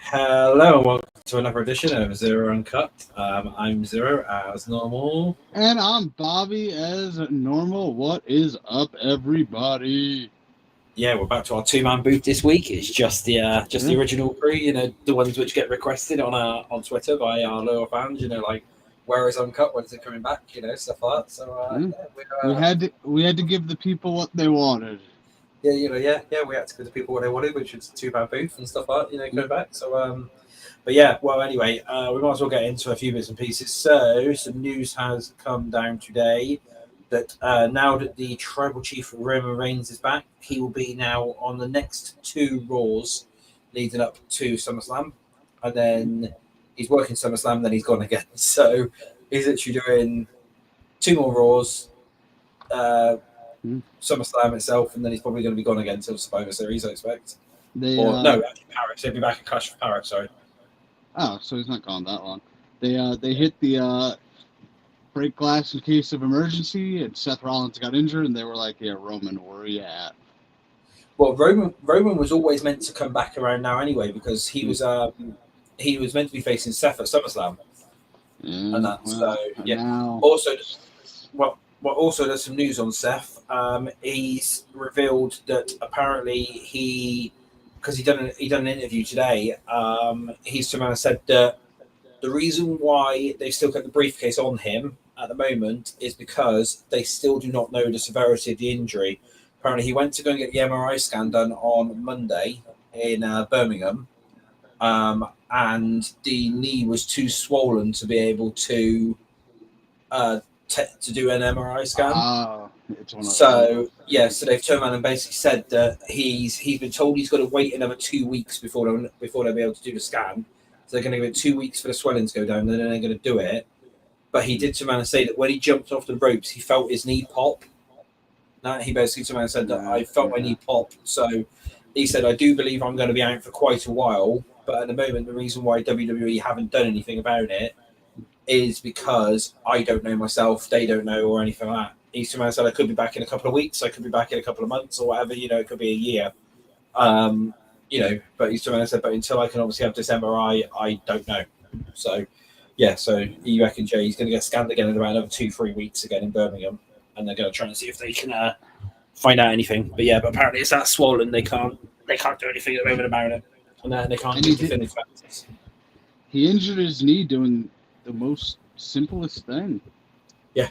Hello and welcome to another edition of Zero Uncut. I'm Zero as normal. And I'm Bobby as normal. What is up, everybody? Yeah, we're back to our two-man booth this week. It's just the Yeah. original crew, the ones which get requested on Twitter by our loyal fans. Like where is Uncut? When's it coming back? Stuff like that. So Yeah. yeah, We had to give the people what they wanted. we had to give the people what they wanted, which is a two-man booth and stuff like that. Coming Mm. back. So But yeah, well, anyway, we might as well get into a few bits and pieces. So, some news has come down today that now that the tribal chief Roman Reigns is back, he will be now on the next two Raws leading up to SummerSlam. And then he's working SummerSlam, then he's gone again. So, he's literally doing two more Raws, Mm. SummerSlam itself, and then he's probably going to be gone again until Survivor Series, I expect. They Or, no, actually, Paris. He'll be back at Clash of Paris, sorry. Oh, so he's not gone that long. They hit the break glass in case of emergency, and Seth Rollins got injured, and they were like, "Yeah, Roman, where are you at?" Well, Roman was always meant to come back around now anyway because he was meant to be facing Seth at SummerSlam, and Yeah, that. well, So and yeah. now Also, also there's some news on Seth. He's revealed that apparently because he done an interview today. He's somehow said that the reason why they still got the briefcase on him at the moment is because they still do not know the severity of the injury. Apparently, he went to go and get the MRI scan done on Monday in Birmingham, and the knee was too swollen to be able to do an MRI scan. it's one of those. So yeah, so they've turned around and basically said that he's been told he's got to wait another 2 weeks before they'll be able to do the scan. So they're going to give it 2 weeks for the swelling to go down, and then they're going to do it. But he did turn around and say that when he jumped off the ropes, he felt his knee pop. Now he basically turned around and said that I felt my knee pop. So he said, I do believe I'm going to be out for quite a while. But at the moment, the reason why WWE haven't done anything about it is because I don't know myself, they don't know, or anything like that. He's turned around and said, I could be back in a couple of weeks, I could be back in a couple of months, or whatever. It could be a year. But he's turned around and said, but until I can obviously have this MRI, I don't know. So, yeah, so you reckon, Jay, he's going to get scanned again in about another 2-3 weeks again in Birmingham, and they're going to try and see if they can find out anything. But yeah, but apparently it's that swollen, they can't do anything at the moment about it, and they can't do definitive factors. He injured his knee doing the most simplest thing. Yeah,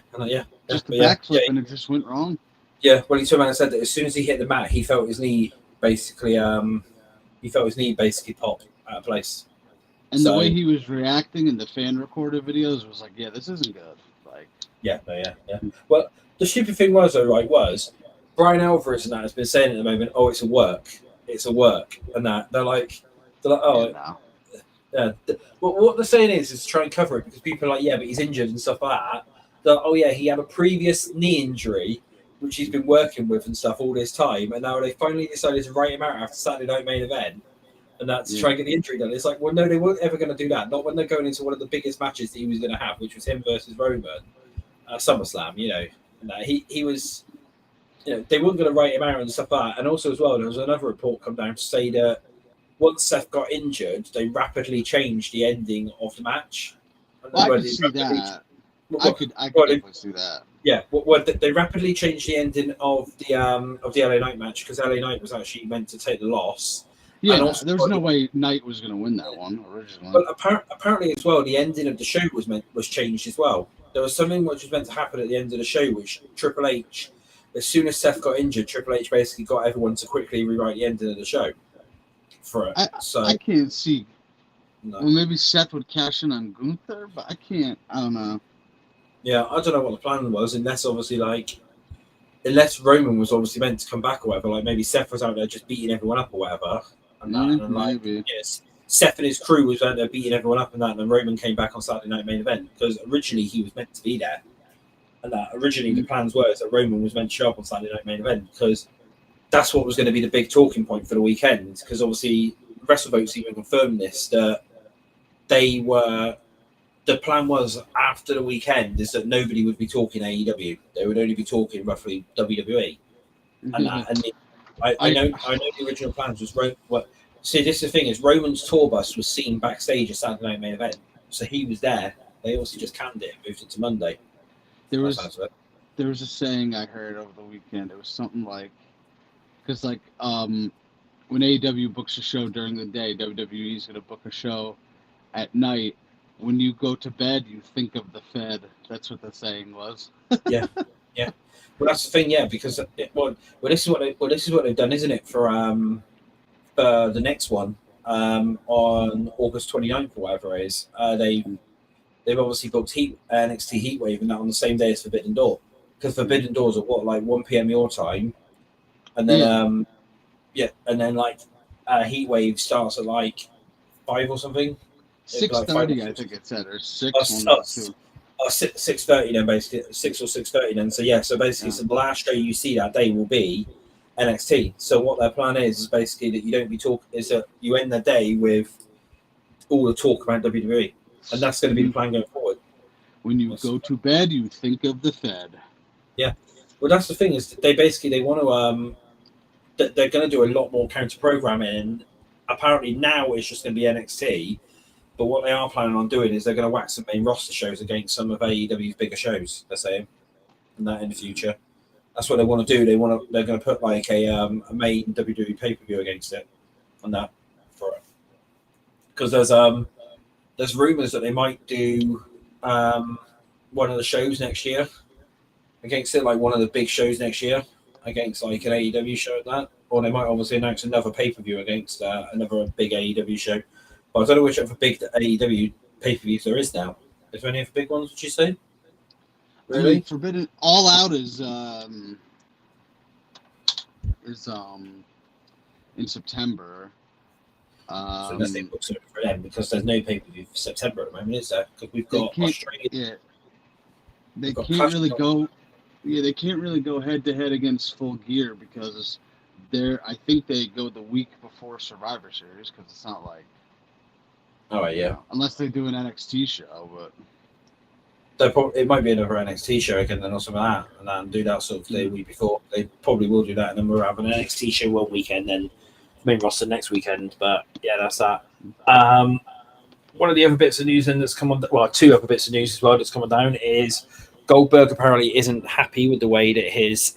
Just the backflip, and it just went wrong. Yeah, well, he turned around and said that as soon as he hit the mat, he felt his knee basically pop out of place. And the way he was reacting in the fan recorded videos was like, yeah, this isn't good. Like, yeah. Well, the stupid thing was Brian Alvarez and that has been saying at the moment, oh, it's a work, and that they're like, oh, yeah. Well, what they're saying is to try and cover it because people are like, yeah, but he's injured and stuff like that. They're, oh yeah, he had a previous knee injury which he's been working with and stuff all this time, and now they finally decided to write him out after Saturday Night Main Event. And that's to try and get the injury done. It's like, well, no, they weren't ever going to do that. Not when they're going into one of the biggest matches that he was going to have, which was him versus Roman, SummerSlam. And he was, they weren't going to write him out and stuff like that. And also as well, there was another report come down to say that once Seth got injured, they rapidly changed the ending of the match. I could see that. I could definitely see that. Yeah, they rapidly changed the ending of the LA Knight match because LA Knight was actually meant to take the loss. Yeah, there was no way Knight was going to win that one originally. But apparently as well, the ending of the show was changed as well. There was something which was meant to happen at the end of the show, which Triple H, as soon as Seth got injured, Triple H basically got everyone to quickly rewrite the ending of the show for it. I can't see. No. Well, maybe Seth would cash in on Gunther, but I don't know. Yeah, I don't know what the plan was, unless Roman was obviously meant to come back or whatever. Like maybe Seth was out there just beating everyone up or whatever. Maybe. Yes, Seth and his crew was out there beating everyone up and that, and then Roman came back on Saturday Night Main Event because originally he was meant to be there, and that originally the plans were that Roman was meant to show up on Saturday Night Main Event because that's what was going to be the big talking point for the weekend. Because obviously WrestleVotes even confirmed this that the plan was after the weekend is that nobody would be talking AEW; they would only be talking roughly WWE, and that and. I know the original plans was See, this is the thing: is Roman's tour bus was seen backstage at Saturday Night Main Event, so he was there. They also just canned it and moved it to Monday. There was a saying I heard over the weekend. It was something like, because like when AEW books a show during the day, WWE is going to book a show at night. When you go to bed, you think of the Fed. That's what the saying was. Yeah. Well, that's the thing, yeah, because this is what they've done, isn't it? For the next one on August 29th or whatever it is, they've obviously booked NXT Heatwave and that on the same day as Forbidden Door, because Forbidden Doors at like 1 p.m. your time, and then and then like Heatwave starts at like 5 or something. 6:30, I think it said, or 6. 6:30 then, basically 6 or 6:30 then. So basically, so the last show you see that day will be NXT. So what their plan is basically that you don't be talking, is that you end the day with all the talk about WWE, and that's going to be the plan going forward. When you go to bed, you think of the Fed. Yeah, well, that's the thing, is that they want to they're going to do a lot more counter programming. Apparently now it's just going to be NXT. But what they are planning on doing is they're going to whack some main roster shows against some of AEW's bigger shows, they're saying, and that in the future. That's what they want to do. They're going to put like a main WWE pay-per-view against it, and that for it. Because there's rumors that they might do one of the shows next year against it, like one of the big shows next year against like an AEW show at that, or they might obviously announce another pay-per-view against another big AEW show. I don't know which other big AEW pay-per-views there is now. Is there any other big ones, would you say? Really? I mean, Forbidden All Out is in September. So unless they book something for them, because there's no pay-per-view for September at the moment, is there? Because we've got Australia. Yeah. They can't really go. Yeah, they can't really go head-to-head against Full Gear because I think they go the week before Survivor Series, because it's not like. Oh yeah. You know, unless they do an NXT show, but it might be another NXT show again, then or something like that, and then do that sort of the week before. They probably will do that, and then we'll have an NXT show one weekend, then main roster next weekend. But yeah, that's that. One of the other bits of news then that's come on, well, two other bits of news as well that's come on down is Goldberg apparently isn't happy with the way that his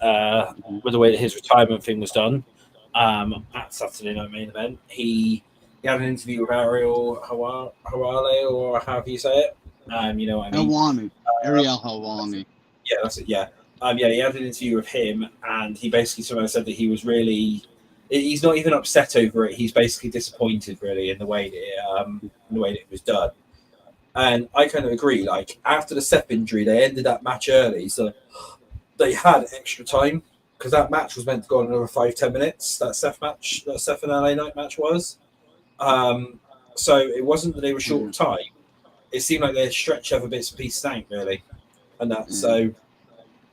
retirement thing was done at Saturday Night Main Event. He had an interview with Ariel Hawale, or however you say it. You know what I mean? Helwani. Ariel Helwani. Yeah, that's it. Yeah. He had an interview with him, and he basically said that he was really. He's not even upset over it. He's basically disappointed, really, in the way that it was done. And I kind of agree. Like after the Seth injury, they ended that match early, so they had extra time, because that match was meant to go on another 5-10 minutes. That Seth and LA Knight match was. So it wasn't that they were short of time. It seemed like they stretched other bits and pieces out, really, and that. So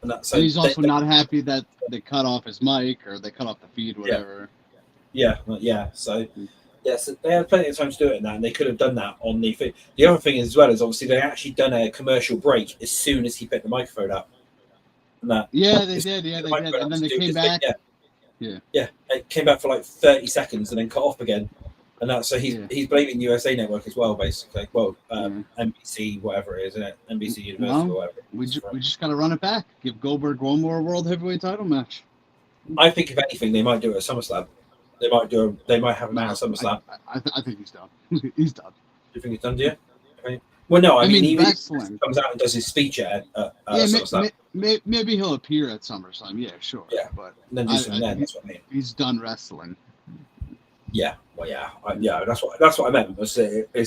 and he's also not happy that they cut off his mic, or they cut off the feed, whatever. Yeah. So so they had plenty of time to do it, and they could have done that on the thing. The other thing as well is obviously they actually done a commercial break as soon as he picked the microphone up. And that. Yeah, they did. Yeah, they did, and then they came back. Yeah, it came back for like 30 seconds and then cut off again. And that, so he's blaming USA Network as well, basically. Well, NBC, whatever it is, isn't it? NBC Universal, or whatever. We just got to run it back. Give Goldberg one more World Heavyweight title match. I think if anything, they might do it at SummerSlam. They might have him out at SummerSlam. I think he's done. He's done. Do you think he's done? Do you? Well, no. I mean, even if he comes out and does his speech at SummerSlam. Maybe he'll appear at SummerSlam. Yeah, sure. Yeah, but then do something then. That's what I mean. He's done wrestling. Yeah, well, yeah. That's what I meant. Is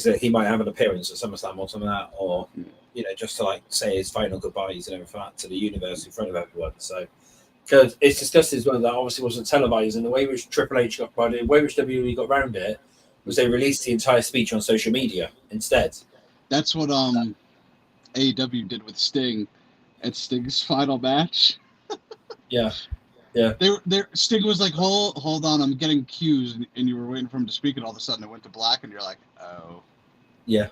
that he might have an appearance at SummerSlam or something like that, or just to like say his final goodbyes and everything like that to the universe in front of everyone. So, because it's discussed as well that obviously wasn't televised, and the way which Triple H got by the way which WWE got around it was they released the entire speech on social media instead. That's what AEW did with Sting at Sting's final match. Yeah. Sting was like, hold on, I'm getting cues, and you were waiting for him to speak, and all of a sudden it went to black, and you're like, oh. Yeah,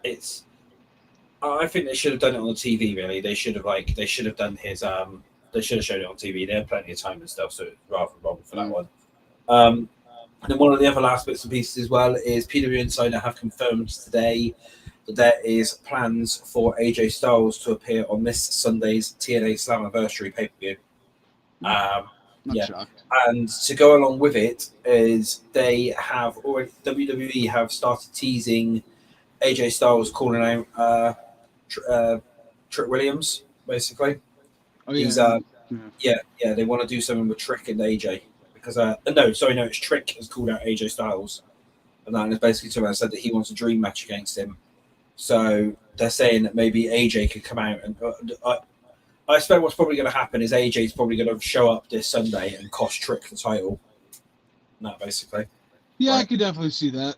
it's. I think they should have done it on the TV. Really, they should have done his. They should have showed it on TV. They had plenty of time and stuff, so rather wrong for that one. And then one of the other last bits and pieces as well is PW Insider have confirmed today that there is plans for AJ Styles to appear on this Sunday's TNA Slammiversary pay-per-view. Not shocked. And to go along with it is they have already, WWE have started teasing AJ Styles calling out Trick Williams, basically. Oh yeah. He's they want to do something with Trick and AJ because it's Trick has called out AJ Styles, and that is basically someone said that he wants a dream match against him. So they're saying that maybe AJ could come out, and I expect what's probably going to happen is AJ's probably going to show up this Sunday and cost Trick the title. That basically. Yeah, right. I could definitely see that.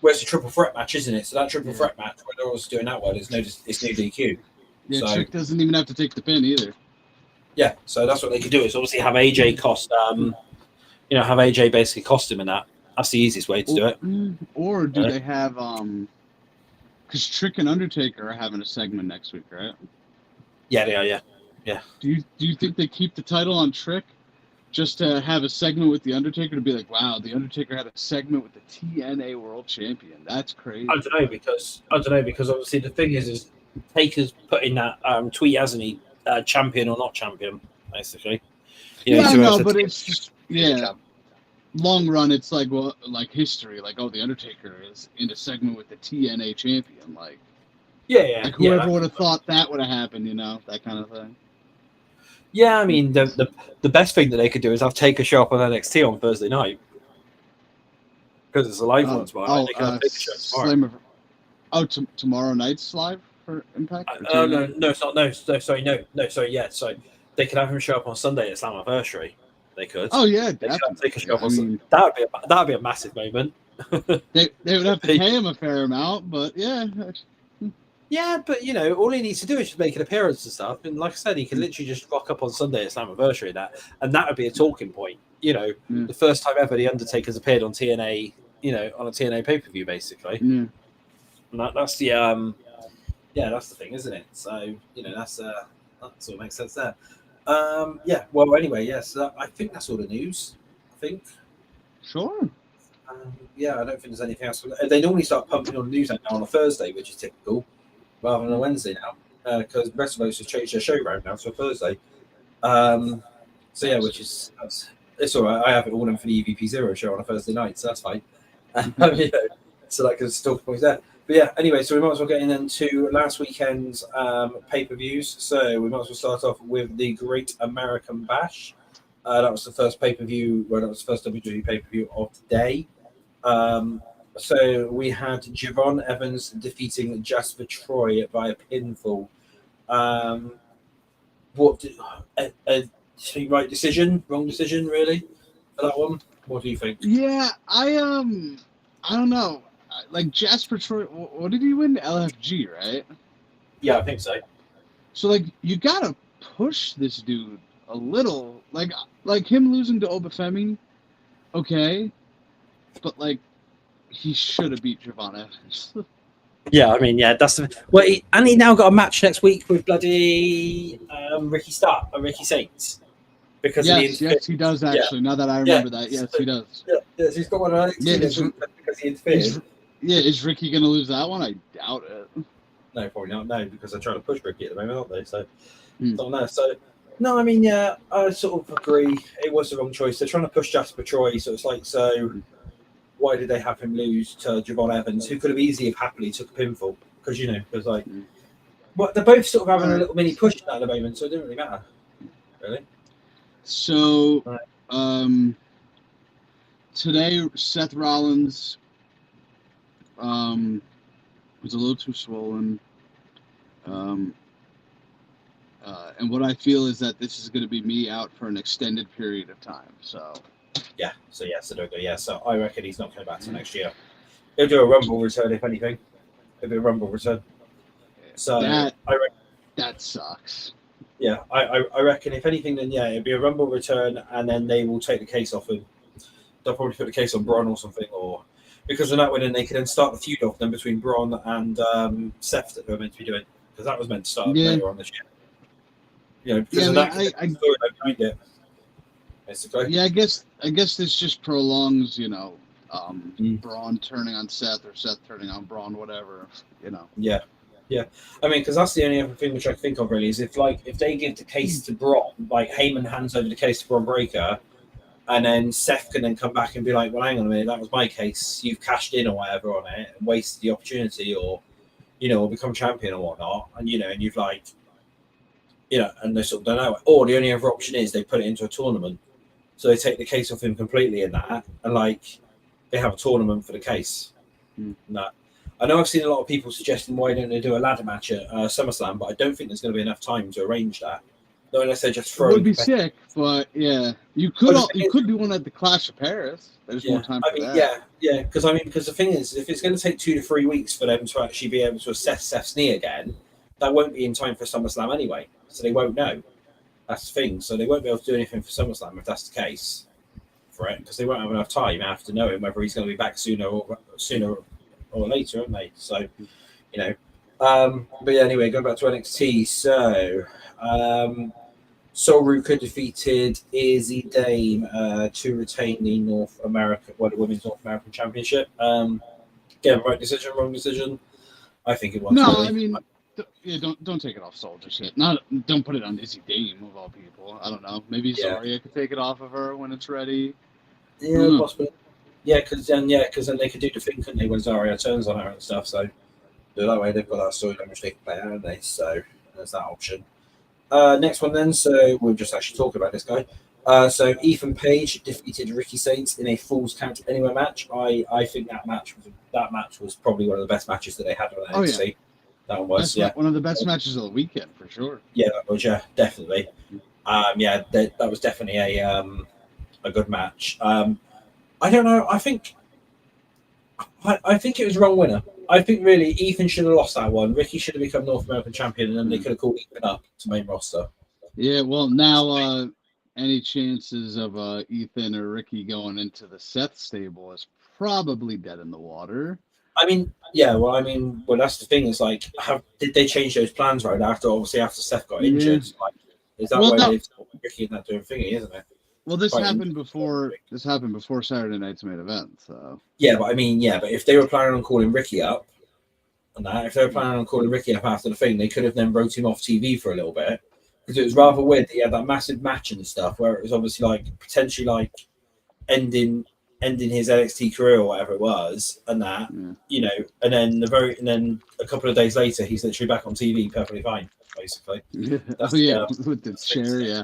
Well, it's a triple threat match, isn't it? So that triple threat match, when they're also doing that one, it's no DQ. Yeah, so, Trick doesn't even have to take the pin either. Yeah, so that's what they could do. Is obviously have AJ cost, have AJ basically cost him in that. That's the easiest way to do it. Or do they have, because Trick and Undertaker are having a segment next week, right? Yeah, they are. Yeah. Do you think they keep the title on Trick just to have a segment with the Undertaker to be like, wow, the Undertaker had a segment with the TNA World Champion? That's crazy. I don't know because obviously the thing is Taker's put in that tweet, hasn't he? Champion or not champion, basically. I know, but it's just long run. It's like history. Like, the Undertaker is in a segment with the TNA champion. Like, like whoever would have thought that would have happened, that kind of thing. Yeah, I mean the best thing that they could do is have Taker show up on NXT on Thursday night because it's a live one tomorrow. They can have Taker show tomorrow. Tomorrow night's live for Impact? No, it's not. No, sorry. Yeah, so they could have him show up on Sunday at Slammiversary. They could. Oh yeah, they could take a show up on Sunday. That'd be a massive moment. they would have to pay him a fair amount, but yeah. Yeah, but all he needs to do is just make an appearance and stuff. And like I said, he could literally just rock up on Sunday at Slammiversary and that would be a talking point. The first time ever the Undertaker's appeared on TNA, on a TNA pay-per-view, basically. Yeah. And that's the that's the thing, isn't it? So that's what makes sense there. Well, anyway, yes, I think that's all the news. I think. Sure. I don't think there's anything else. They normally start pumping on the news now on a Thursday, which is typical, rather than a Wednesday now, because the rest of us have changed their show round now to a Thursday. Which is it's all right. I have it all in for the EVP Zero show on a Thursday night, so that's fine. So that can still point there. But yeah, anyway, so we might as well get into last weekend's pay-per-views. So we might as well start off with the Great American Bash. That was the first pay-per-view. Well, that was the first WWE pay-per-view of the day. So we had Javon Evans defeating Jasper Troy via pinfall. Right decision, wrong decision, really, for that one? What do you think? Yeah, I don't know. Like Jasper Troy, what did he win? LFG, right? Yeah, I think so. So you gotta push this dude a little, like him losing to Obafemi, okay, but he should have beat Javon Evans. Yeah, I mean, that's he now got a match next week with bloody Ricky Saints. Because yes, he does actually. Yeah. Now that I remember that, yes, he does. Yes, he's got one of because he interfered. Is Ricky going to lose that one? I doubt it. No, probably not. No, because they're trying to push Ricky at the moment, aren't they? So, don't know. So, no, I mean, I sort of agree. It was the wrong choice. They're trying to push Jasper Troy, so it's why did they have him lose to Javon Evans, who could have easily happily took a pinfall? Because they're both sort of having a little mini push at the moment, so it didn't really matter, really. So, today Seth Rollins was a little too swollen, and what I feel is that this is going to be me out for an extended period of time. So I reckon he's not coming back till next year. He'll do a Rumble return, if anything. He'll do a Rumble return. So I reckon that sucks. Yeah, I reckon if anything, then it'll be a Rumble return, and then they will take the case off him. They'll probably put the case on Braun or something, or because of that, then they can then start the feud off them between Braun and Seth that they were meant to be doing, because that was meant to start later on this year. Because of that, I behind it. basically. Yeah, I guess this just prolongs, Braun turning on Seth or Seth turning on Braun, whatever, Yeah. I mean, because that's the only other thing which I can think of really is if they give the case to Braun, like Heyman hands over the case to Braun Breaker, and then Seth can then come back and be like, well, hang on a minute, that was my case. You've cashed in or whatever on it and wasted the opportunity, or become champion or whatnot, and and you've and they sort of don't know. Or the only other option is they put it into a tournament. So they take the case off him completely in that, and they have a tournament for the case. That I know I've seen a lot of people suggesting why don't they do a ladder match at SummerSlam, but I don't think there's going to be enough time to arrange that. No, unless they just throw. It would be sick, but yeah, you could do one at the Clash of Paris. There's more time for that. Because the thing is, if it's going to take 2 to 3 weeks for them to actually be able to assess Seth's knee again, that won't be in time for SummerSlam anyway, so they won't know. That's the thing. So they won't be able to do anything for SummerSlam if that's the case for it, because they won't have enough time after knowing whether he's going to be back sooner or later, aren't they? So, but yeah, anyway, going back to NXT. So, Sol Ruka defeated Izzy Dame to retain the the Women's North American Championship. Again, right decision, wrong decision. I think it was. No, really. I mean, don't take it off Sol just yet. Don't put it on Izzy Dame of all people. I don't know. Maybe Zarya could take it off of her when it's ready. Yeah, possibly. Yeah, because then they could do the thing, couldn't they, when Zarya turns on her and stuff. So that way they've got that storyline which they can play out, haven't they? So there's that option. Next one then. So we'll just actually talk about this guy. So Ethan Page defeated Ricky Saints in a Falls Count Anywhere match. I think that match was probably one of the best matches that they had on NXT. Yeah. That one was one of the best matches of the weekend for sure. Yeah, that was definitely. That was definitely a good match. I don't know. I think it was wrong winner. I think really Ethan should have lost that one. Ricky should have become North American champion, and then they could have called Ethan up to main roster. Yeah, well, now any chances of Ethan or Ricky going into the Seth stable is probably dead in the water. I mean, well, that's the thing. Is did they change those plans right after Seth got injured? Is that why they've Ricky and that doing thingy, isn't it? Well, this happened before Saturday night's main event. So yeah, but if they were planning on calling Ricky up, if they were planning on calling Ricky up after the thing, they could have then wrote him off TV for a little bit, because it was rather weird that he had that massive match and stuff where it was obviously potentially ending his NXT career or whatever it was, and that and then a couple of days later he's literally back on TV perfectly fine, basically. With the chair,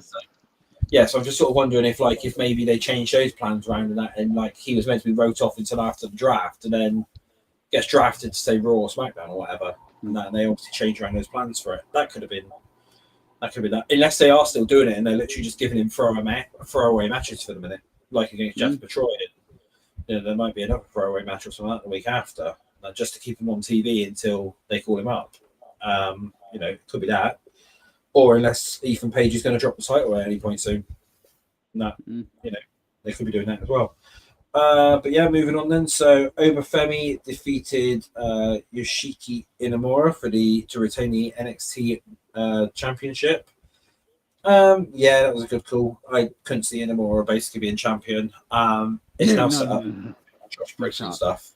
so I'm just sort of wondering if maybe they changed those plans around and that, and he was meant to be wrote off until after the draft, and then gets drafted to say Raw or SmackDown or whatever, and they obviously changed around those plans for it. That could have been that, unless they are still doing it and they're literally just giving him throwaway matches for the minute, like against Jasper Troy. There might be another throwaway match or something like that the week after, just to keep him on TV until they call him up. Could be that. Or unless Ethan Page is going to drop the title at any point soon. They could be doing that as well. But yeah, moving on then. So Obafemi defeated Yoshiki Inamura to retain the NXT championship. That was a good call. I couldn't see Inamura basically being champion. It's now set up Josh Briggs and stuff.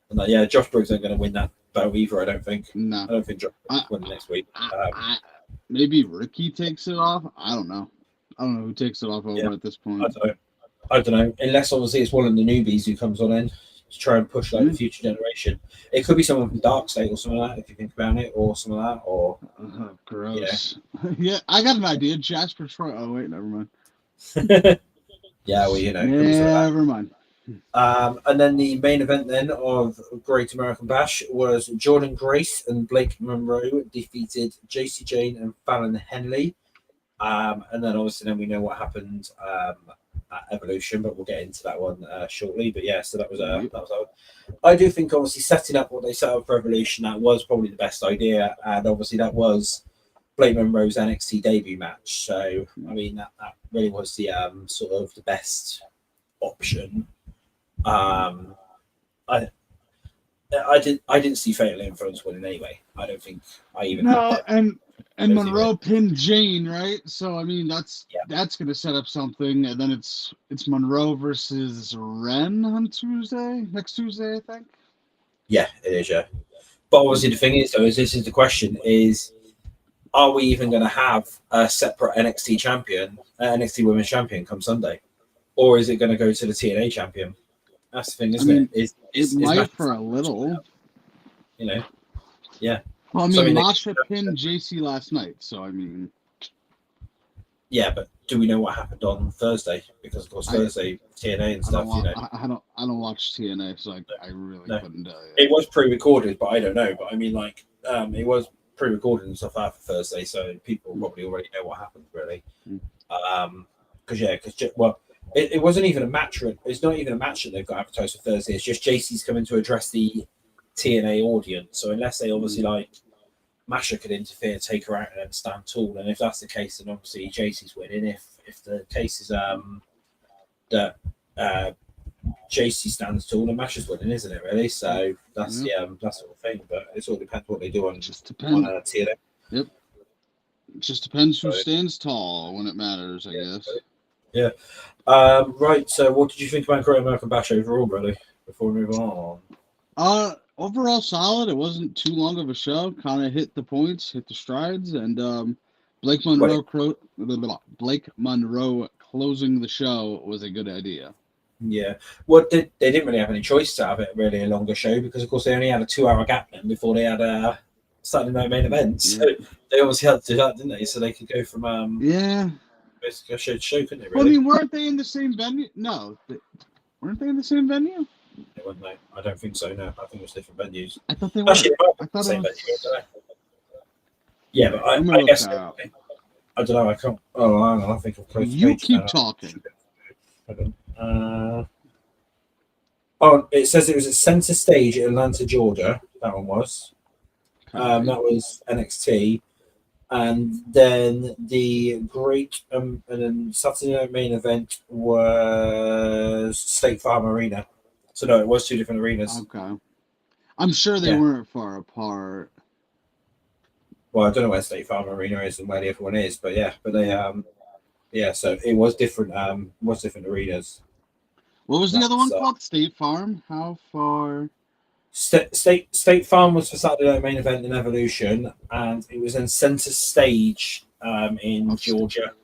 And Josh Briggs ain't going to win that belt either, I don't think. No. I don't think Josh Briggs will win next week. Maybe Ricky takes it off. I don't know. I don't know who takes it off over at this point. I don't know. Unless obviously it's one of the newbies who comes on in to try and push the future generation. It could be someone from Dark State or something like that, if you think about it, or some of that, or gross. Yeah, I got an idea. Jasper Troy. Oh wait, never mind. Never mind. And then the main event then of Great American Bash was Jordan Grace and Blake Monroe defeated JC Jane and Fallon Henley. And then obviously we know what happened at Evolution, but we'll get into that one shortly. But so that was I do think obviously setting up what they set up for Evolution, that was probably the best idea, and obviously that was Blake Monroe's NXT debut match. So I mean that really was the sort of the best option. I didn't see Fatal Influence winning anyway. I don't think I even and And Monroe pinned Jane, right? So I mean, that's going to set up something, and then it's Monroe versus Ren on next Tuesday, I think. Yeah, it is. Yeah, but obviously the thing is, though, is this is the question: is are we even going to have a separate NXT champion, NXT Women's Champion, come Sunday, or is it going to go to the TNA champion? That's the thing, isn't it? It might for a little. You know, yeah. Well, I mean, Masha pinned JC last night, so I mean. Yeah, but do we know what happened on Thursday? Because of course Thursday TNA and stuff. I don't watch TNA, so I really couldn't tell you. It was pre-recorded, but I don't know. But I mean, like, it was pre-recorded and stuff after Thursday, so people probably already know what happened, really. It wasn't even a match. It's not even a match that they've got advertised for Thursday. It's just JC's coming to address the TNA audience. So unless they obviously like Masha could interfere, take her out, and then stand tall. And if that's the case, then obviously JC's winning. If the case is that JC stands tall, and Masha's winning, isn't it? Really? So that's that sort of thing. But it all depends what they do on TNA. Yep. It just depends who stands tall when it matters, I guess. Yeah. Right. So, what did you think about Great American Bash overall, really? Before we move on. Overall solid. It wasn't too long of a show. Kind of hit the points, hit the strides, and Blake Monroe closing the show was a good idea. Yeah. Well, they didn't really have any choice to have it really a longer show because, of course, they only had a 2-hour gap then before they had a Saturday night main event. So they obviously had to do that, didn't they? So they could go from basically a show, couldn't they? Really? Well, I mean, weren't they in the same venue? No, weren't they in the same venue? They weren't. No, I don't think so. No, I think it was different venues. I thought they were. Actually, I thought the same venue. Yeah, but I guess I don't know. I can't. Oh, hang on. I think I've closed the page. You keep talking. It says it was at Center Stage in Atlanta, Georgia. That one was. That was NXT. And then the and then Saturday night main event was State Farm Arena. So no, it was 2 different arenas. Okay. I'm sure they weren't far apart. Well, I don't know where State Farm Arena is and where the other one is, but they so it was different arenas. What was the other one called? State Farm? How far? State Farm was for Saturday night main event in Evolution, and it was in Center Stage in Georgia.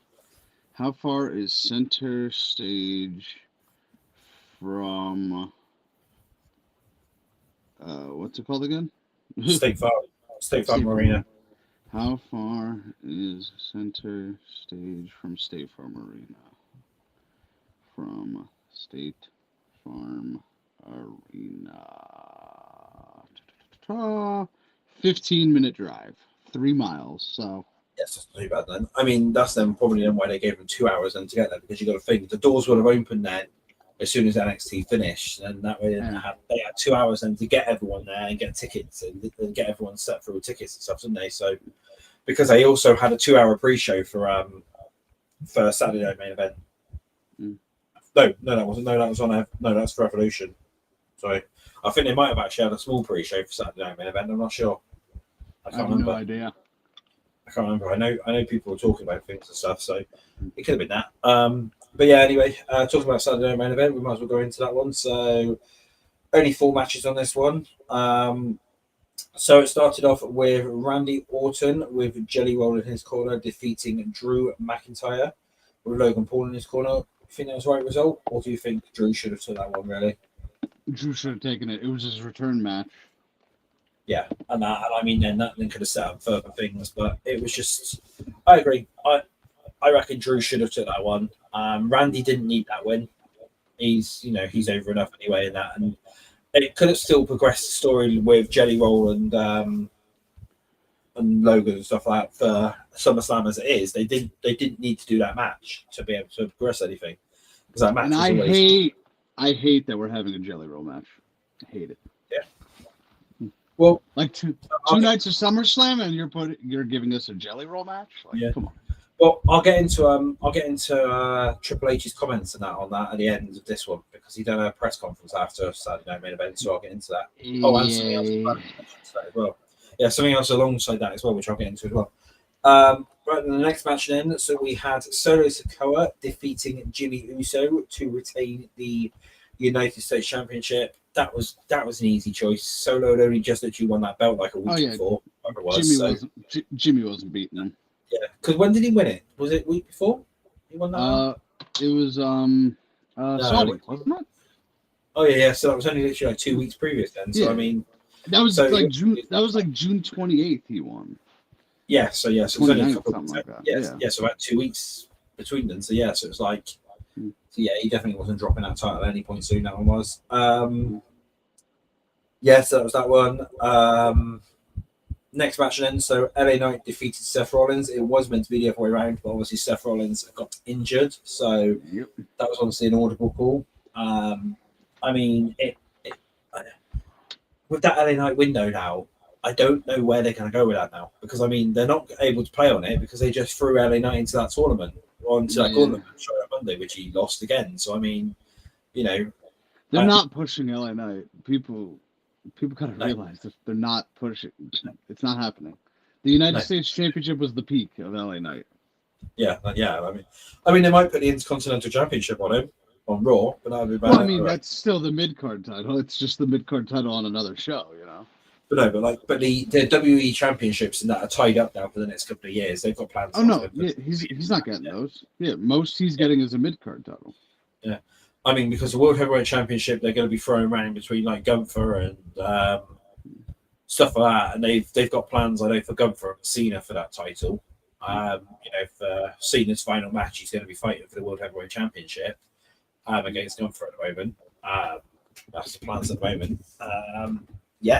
How far is Center Stage from what's it called again? State Farm Arena. How far is Center Stage from State Farm Arena? From State Farm Arena. 15-minute drive, 3 miles. So yes, that's not too bad then. I mean, that's then probably why they gave them 2 hours then to get there, because you got to think the doors would have opened then as soon as NXT finished, and that way they had 2 hours then to get everyone there and get tickets and get everyone set through tickets and stuff, didn't they? So because they also had a 2-hour pre-show for Saturday night main event. No, that wasn't. No, that was on. No, that's for Evolution. Sorry, I think they might have actually had a small pre-show for Saturday night main event. I'm not sure. I can't remember. No idea. I can't remember. I know people were talking about things and stuff, so it could have been that. But yeah, anyway, talking about Saturday night main event, we might as well go into that one. So only 4 matches on this one. So it started off with Randy Orton with Jelly Roll in his corner defeating Drew McIntyre with Logan Paul in his corner. You think that was the right result, or do you think Drew should have took that one, really? Drew should have taken it. It was his return match. Yeah, and I mean, then that could have set up further things, but it was just, I agree. I reckon Drew should have took that one. Randy didn't need that win. He's over enough anyway in that, and it could have still progressed the story with Jelly Roll and Logan and stuff like that for SummerSlam as it is. They didn't need to do that match to be able to progress anything, because that match. And I hate that we're having a Jelly Roll match. I hate it. Yeah. Well, like two nights of SummerSlam, and you're giving us a Jelly Roll match. Like, come on. Well, I'll get into Triple H's comments and that on that at the end of this one, because he done a press conference after Saturday night main event, so I'll get into that. Oh, and something else as well. Yeah, something else alongside that as well, which I'll get into as well. Right, in the next match then, so we had Solo Sikoa defeating Jimmy Uso to retain the United States Championship. That was an easy choice. Solo had only just literally won that belt like a week before. It was, Jimmy wasn't beating him. Yeah, because when did he win it? Was it week before? He won that. It was Saudi, wasn't it? Oh yeah. So that was only literally like 2 weeks previous then. So I mean, that was like June. That was like June 28th. He won. Yeah. So it was only a couple something like that. Yeah. So about 2 weeks between them. So so it was like. So he definitely wasn't dropping that title at any point soon. That one was. So that was that one. Next match then. So LA Knight defeated Seth Rollins. It was meant to be the other way around, but obviously Seth Rollins got injured, so that was obviously an audible call. I mean, with that LA Knight window now, I don't know where they're going to go with that now, because I mean they're not able to play on it because they just threw LA Knight into that tournament onto that tournament show on Monday, which he lost again. So I mean, they're not pushing LA Knight. People gotta realize that they're not pushing. It's not happening. The United States Championship was the peak of LA Knight. Yeah. I mean, they might put the Intercontinental Championship on him on Raw, but that would be bad. Well, I mean, that's still the mid card title. It's just the mid card title on another show, But the WWE Championships and that are tied up now for the next couple of years. They've got plans. Oh no, he's not getting those. Yeah, most he's getting is a mid card title. Yeah. I mean, because the World Heavyweight Championship, they're going to be throwing around between like Gunther and stuff like that, and they've got plans. I know for Gunther and Cena for that title. For Cena's final match, he's going to be fighting for the World Heavyweight Championship against Gunther at the moment. That's the plans at the moment.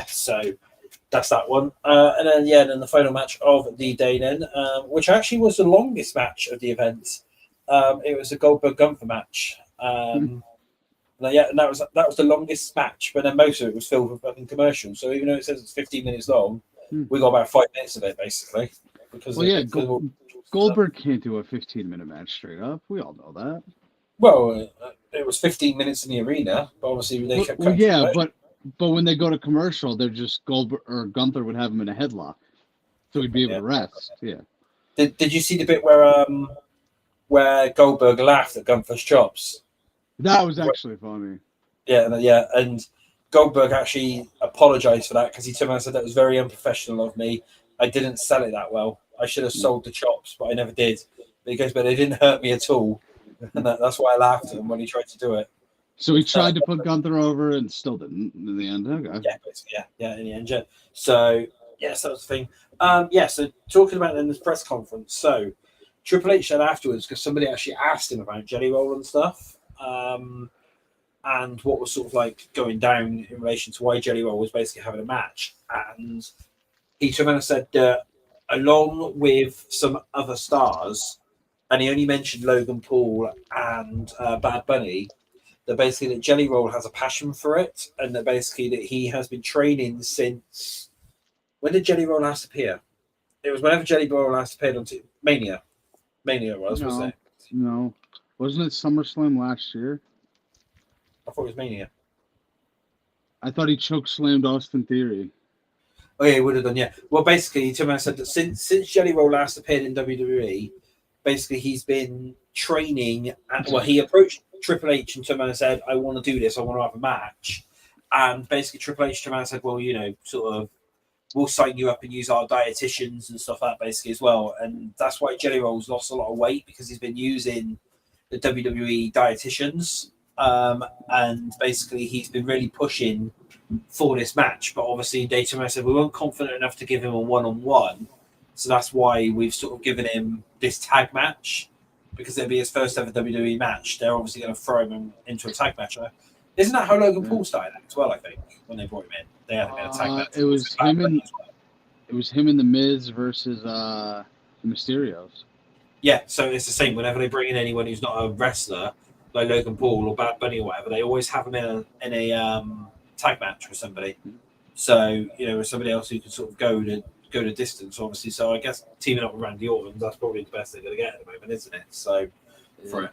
So that's that one. And then the final match of the day then, which actually was the longest match of the event. It was a Goldberg Gunther match. And that was the longest match, but then most of it was filled with fucking commercials. So even though it says it's 15 minutes long, we got about 5 minutes of it basically. Goldberg can't do a 15-minute match straight up. We all know that. Well, it was 15 minutes in the arena, but obviously they kept. But when they go to commercial, they're just Goldberg or Gunther would have him in a headlock, so he'd be able to rest. Yeah. Did you see the bit where Goldberg laughed at Gunther's chops? That was actually funny. Yeah, and Goldberg actually apologized for that because he turned around and said that was very unprofessional of me. I didn't sell it that well. I should have sold the chops, but I never did. But he goes, but they didn't hurt me at all, and that's why I laughed at him when he tried to do it. So he tried to put Gunther over and still didn't in the end. Okay. In the end. So yes, that was the thing. So talking about in this press conference, so Triple H said afterwards because somebody actually asked him about Jelly Roll and stuff. And what was sort of like going down in relation to why Jelly Roll was basically having a match. And he turned around and said that along with some other stars, and he only mentioned Logan Paul and Bad Bunny, that basically that Jelly Roll has a passion for it, and that basically that he has been training since... When did Jelly Roll last appear? It was whenever Jelly Roll last appeared on Mania. Mania wasn't it? No. Wasn't it SummerSlam last year? I thought it was Mania. I thought he chokeslammed Austin Theory. Oh yeah, he would have done. Yeah. Well, basically, he turned around and said that since Jelly Roll last appeared in WWE, basically he's been training. He approached Triple H and turned around and said, "I want to do this. I want to have a match." And basically, Triple H turned around and said, "Well, we'll sign you up and use our dietitians and stuff like that basically as well." And that's why Jelly Roll's lost a lot of weight because he's been using the WWE dietitians. And basically he's been really pushing for this match, but obviously Daytona said we weren't confident enough to give him a one-on-one, so that's why we've sort of given him this tag match because it'll be his first ever WWE match. They're obviously going to throw him into a tag match. Isn't that how Logan Paul started as well? I think when they brought him in, they had him in a tag match. It was him and the Miz versus the Mysterios. Yeah, so it's the same. Whenever they bring in anyone who's not a wrestler, like Logan Paul or Bad Bunny or whatever, they always have him in a tag match with somebody. So with somebody else who can sort of go the distance, obviously. So I guess teaming up with Randy Orton, that's probably the best they're going to get at the moment, isn't it? So for it,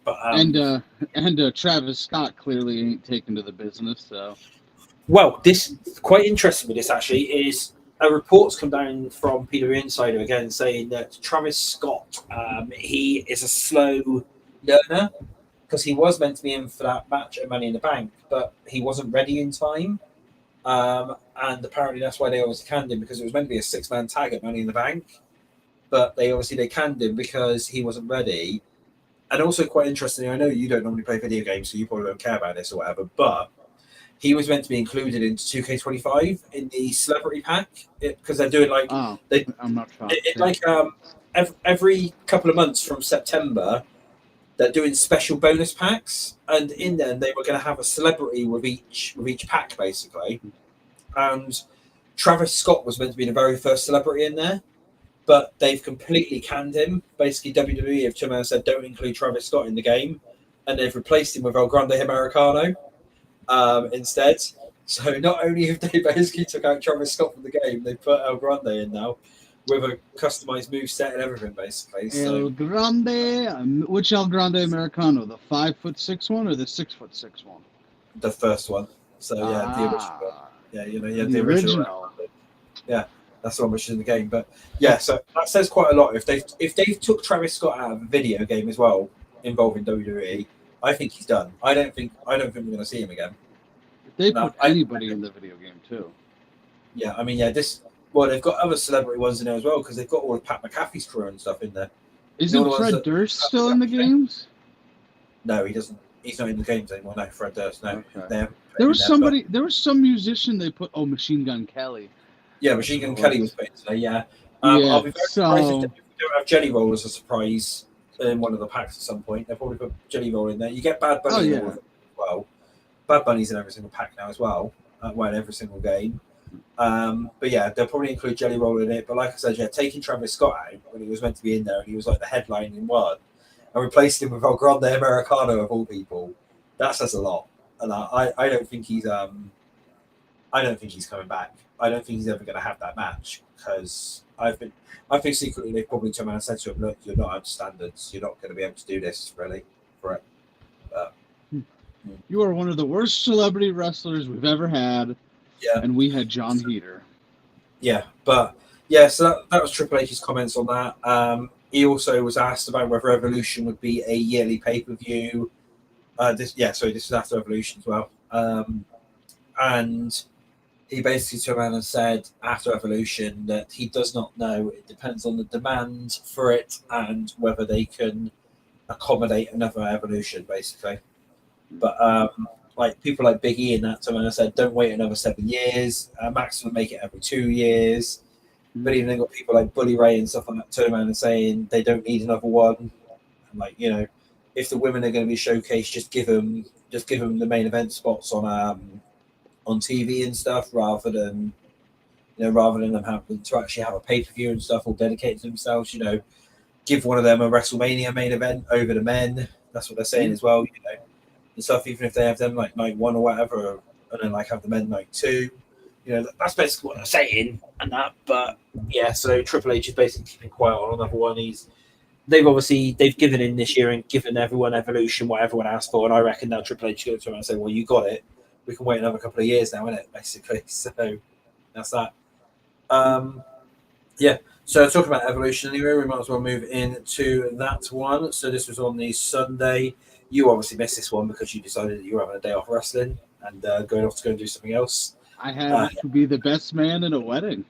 but and Travis Scott clearly ain't taken to the business. So well, this quite interesting with this actually is a report's come down from PW Insider again saying that Travis Scott, he is a slow learner because he was meant to be in for that match at Money in the Bank, but he wasn't ready in time. And apparently that's why they obviously canned him, because it was meant to be a 6-man tag at Money in the Bank, but they canned him because he wasn't ready. And also, quite interestingly, I know you don't normally play video games, so you probably don't care about this or whatever, but he was meant to be included into 2K25 in the celebrity pack because they're doing like I'm not sure. Every couple of months from September, they're doing special bonus packs, and in them they were going to have a celebrity with each pack basically. And Travis Scott was meant to be the very first celebrity in there, but they've completely canned him. Basically, WWE have come out and said don't include Travis Scott in the game, and they've replaced him with El Grande Americano instead. So not only have they basically took out Travis Scott from the game, they put El Grande in now with a customized move set and everything, basically. El Grande, which El Grande Americano? The 5'6" one or the 6'6" one? The first one. So yeah, the original. Yeah, the original. Yeah, that's the one which is in the game. But yeah, so that says quite a lot. If they took Travis Scott out of a video game as well involving WWE, I think he's done. I don't think we're going to see him again. They put anybody in the video game too. Yeah, I mean, they've got other celebrity ones in there as well because they've got all of Pat McAfee's crew and stuff in there. Isn't Fred Durst still in the games? No, he doesn't. He's not in the games anymore. No, Fred Durst. No, okay. There was some musician they put. Oh, Machine Gun Kelly. Yeah, Machine Gun Kelly was put in today. Yeah, I'll be very surprised if they don't have Jelly Roll as a surprise in one of the packs at some point. They'll probably put Jelly Roll in there. You get Bad Bunny in all of them as well. Bad Bunny's in every single pack now as well. In every single game. But yeah, they'll probably include Jelly Roll in it. But like I said, yeah, taking Travis Scott out when he was meant to be in there and he was like the headline in one, and replaced him with El Grande Americano of all people, that says a lot. And I don't think he's coming back. I don't think he's ever going to have that match because I think secretly they've probably come out and said to him, look, you're not up to standards. You're not going to be able to do this really for it. You are one of the worst celebrity wrestlers we've ever had. Yeah. And we had John Heater. Yeah, but yeah, so that was Triple H's comments on that. He also was asked about whether Evolution would be a yearly pay-per-view. This was after Evolution as well. And he basically turned around and said after Evolution that he does not know. It depends on the demand for it and whether they can accommodate another Evolution, basically. But like people like Big E and that turned around and said, don't wait another 7 years. Maximum make it every 2 years. But even they've got people like Bully Ray and stuff like that turning around and saying they don't need another one. And like, if the women are going to be showcased, just give them the main event spots on TV and stuff, rather than them having to actually have a pay-per-view and stuff all dedicated to themselves. Give one of them a WrestleMania main event over the men. That's what they're saying as well. And stuff. Even if they have them like night 1 or whatever, and then like have the men night 2. That's basically what they're saying and that. But yeah, so Triple H is basically keeping quiet on another one. They've given in this year and given everyone Evolution what everyone asked for, and I reckon now Triple H goes to him and say, well, you got it. We can wait another couple of years now, innit? Basically. So that's that. Yeah. So talking about Evolution anyway, we might as well move into that one. So this was on the Sunday. You obviously missed this one because you decided that you were having a day off wrestling and going off to go and do something else. I had to be the best man in a wedding.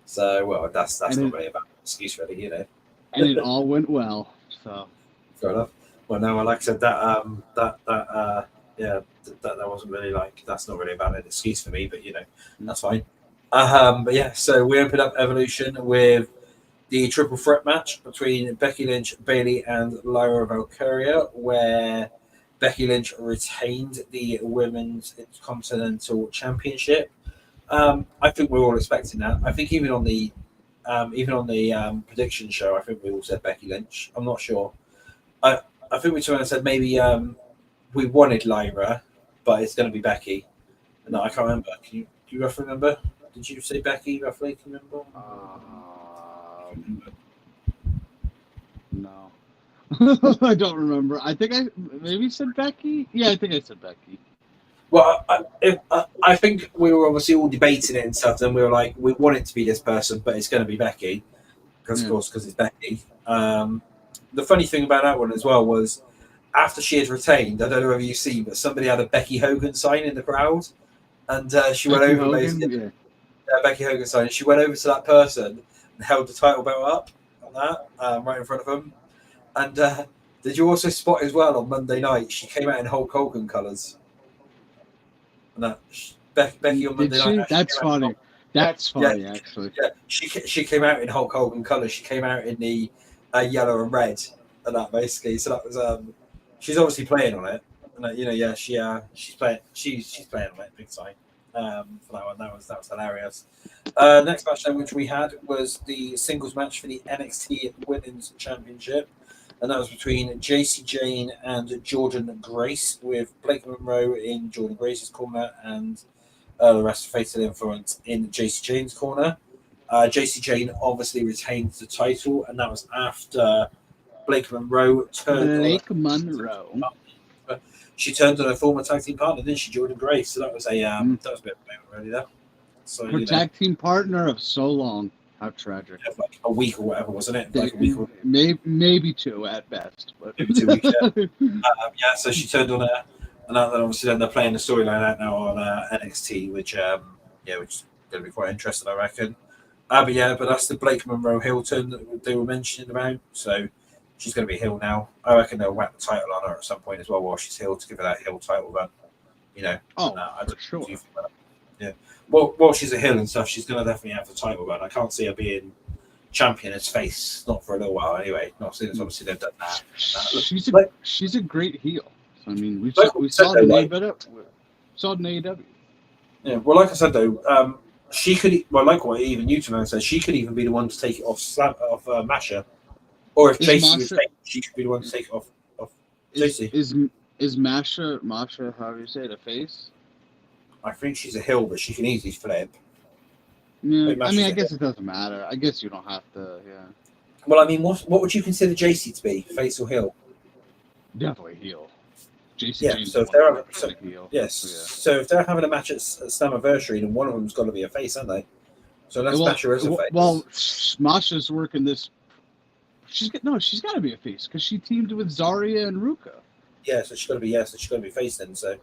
So, well, that's not really a bad excuse, really, And it all went well. So fair enough. Well, no, like I said, that wasn't really that's not really a valid excuse for me, but that's fine. But yeah, so we opened up Evolution with the triple threat match between Becky Lynch, Bayley, and Lyra Valkyria, where Becky Lynch retained the Women's Intercontinental Championship. I think we're all expecting that. I think even on the prediction show, I think we all said Becky Lynch. I'm not sure. I think we turned and said maybe we wanted Lyra, but it's going to be Becky. No, I can't remember. Do you roughly remember? Did you say Becky roughly? Can you remember? No. I don't remember. I think I maybe said Becky. Yeah, I think I said Becky. Well, I I think we were obviously all debating it and stuff, and we were like, we want it to be this person, but it's going to be Becky, because of course, because it's Becky. The funny thing about that one as well was after she had retained, I don't know whether you see, but somebody had a Becky Hogan sign in the crowd, and she went over basically. Becky Hogan sign. And she went over to that person and held the title belt up on that, right in front of him. And did you also spot as well on Monday night? She came out in Hulk Hogan colours. And that Becky on Monday night. That's funny. That's funny, actually. Yeah, she came out in Hulk Hogan colours. She came out in the yellow and red, and that basically. So that was she's obviously playing on it. And she's playing. She's playing on it big time. For that one, that was hilarious. Next match then, which we had, was the singles match for the NXT Women's Championship, and that was between Jacy Jayne and Jordan Grace, with Blake Monroe in Jordan Grace's corner and the rest of Fatal Influence in Jacy Jayne's corner. Jacy Jayne obviously retained the title, and that was after Blake Monroe turned. She turned on her former tag team partner, didn't she, Jordan Grace? So that was a bit of a moment really there. So her tag team partner of so long. How tragic. Yeah, like a week or whatever, wasn't it? Like a week or maybe 2 at best. But maybe 2 weeks. Yeah. So she turned on her, and then obviously they're playing the storyline out now on NXT, which is going to be quite interesting, I reckon. But that's the Blake Monroe heel turn that they were mentioning about. So she's going to be heel now. I reckon they'll whack the title on her at some point as well while she's heel to give her that heel title run. For sure. Yeah. Well, she's a heel and stuff. She's going to definitely have the title run. I can't see her being champion as face, not for a little while anyway. Not seeing as obviously they've done that. She's a great heel. So, I mean, we saw it in AEW. Yeah. Well, like I said though, she could. Well, like what even YouTube said, she could even be the one to take it off Masha. Or if Jacy was taken, she could be the one to take it off Jacy. Is Masha, how do you say it, a face? I think she's a heel, but she can easily flip. Yeah, I guess it doesn't matter. I guess you don't have to, yeah. Well, I mean, what would you consider Jacy to be, face or heel? Definitely heel. Jacy Jane's so if they're having a match at Slammiversary, then one of them's got to be a face, aren't they? So let's Masha as a face. Well, Masha's working this. She's got to be a face because she teamed with Zarya and Ruka. Yeah, so she's got to be face then. So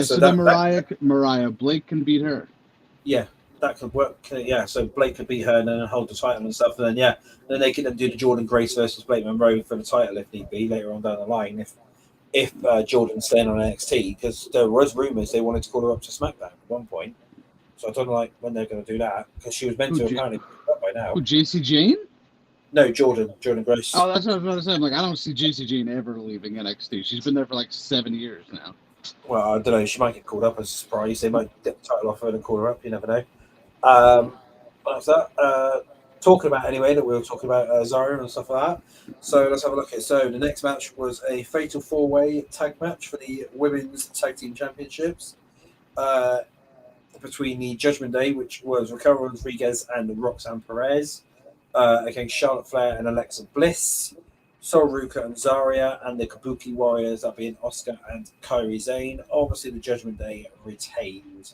so then Mariah Blake can beat her. Yeah, that could work. Yeah, so Blake could beat her and then hold the title and stuff. And then then they can do the Jordan Grace versus Blake Monroe for the title if need be later on down the line. If Jordan's staying on NXT, because there was rumors they wanted to call her up to SmackDown at one point. So I don't know when they're going to do that because she was meant to apparently be up by now. Who, Jacy Jayne? No, Jordan Grace. Oh, that's what I was about to say. I'm like, I don't see Jacy Jayne ever leaving NXT. She's been there for like 7 years now. Well, I don't know. She might get called up as a surprise. They might get the title off her and call her up. You never know. What was that? Talking about anyway that we were talking about Zarya and stuff like that. So let's have a look at it. So the next match was a fatal 4-way tag match for the Women's Tag Team Championships between the Judgment Day, which was Raquel Rodriguez and Roxanne Perez, against Charlotte Flair and Alexa Bliss, Sol Ruka and Zarya, and the Kabuki Warriors, that being Oscar and Kairi Sane. Obviously, the Judgment Day retained.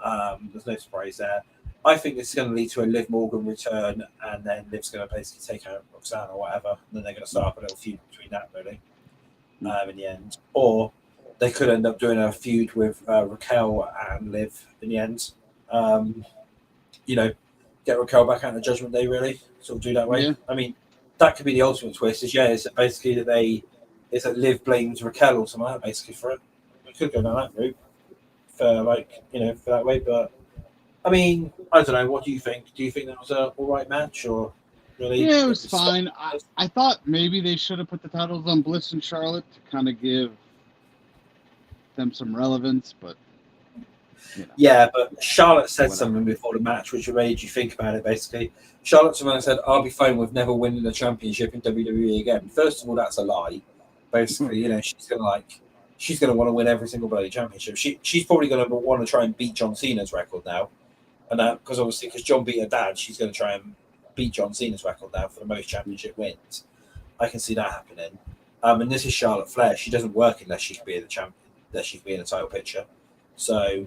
There's no surprise there. I think this is going to lead to a Liv Morgan return, and then Liv's going to basically take out Roxanne or whatever, and then they're going to start up a little feud between that, really, in the end. Or they could end up doing a feud with Raquel and Liv in the end. Get Raquel back out of the Judgment Day, really, sort of do that way. Yeah. I mean, that could be the ultimate twist. Is basically that Liv blames Raquel or something like that, basically, for it. We could go down that route for that way, but. I mean, I don't know. What do you think? Do you think that was a all right match, or really? Yeah, it was fine. I thought maybe they should have put the titles on Bliss and Charlotte to kind of give them some relevance, but Yeah, but Charlotte said something before the match which made you think about it. Basically, Charlotte said, "I'll be fine with never winning the championship in WWE again." First of all, that's a lie. Basically, she's gonna want to win every single bloody championship. She's probably gonna want to try and beat John Cena's record now. And because John beat her dad, she's going to try and beat John Cena's record now for the most championship wins. I can see that happening. And this is Charlotte Flair. She doesn't work unless she can be in the champion, unless she can be in the title picture. So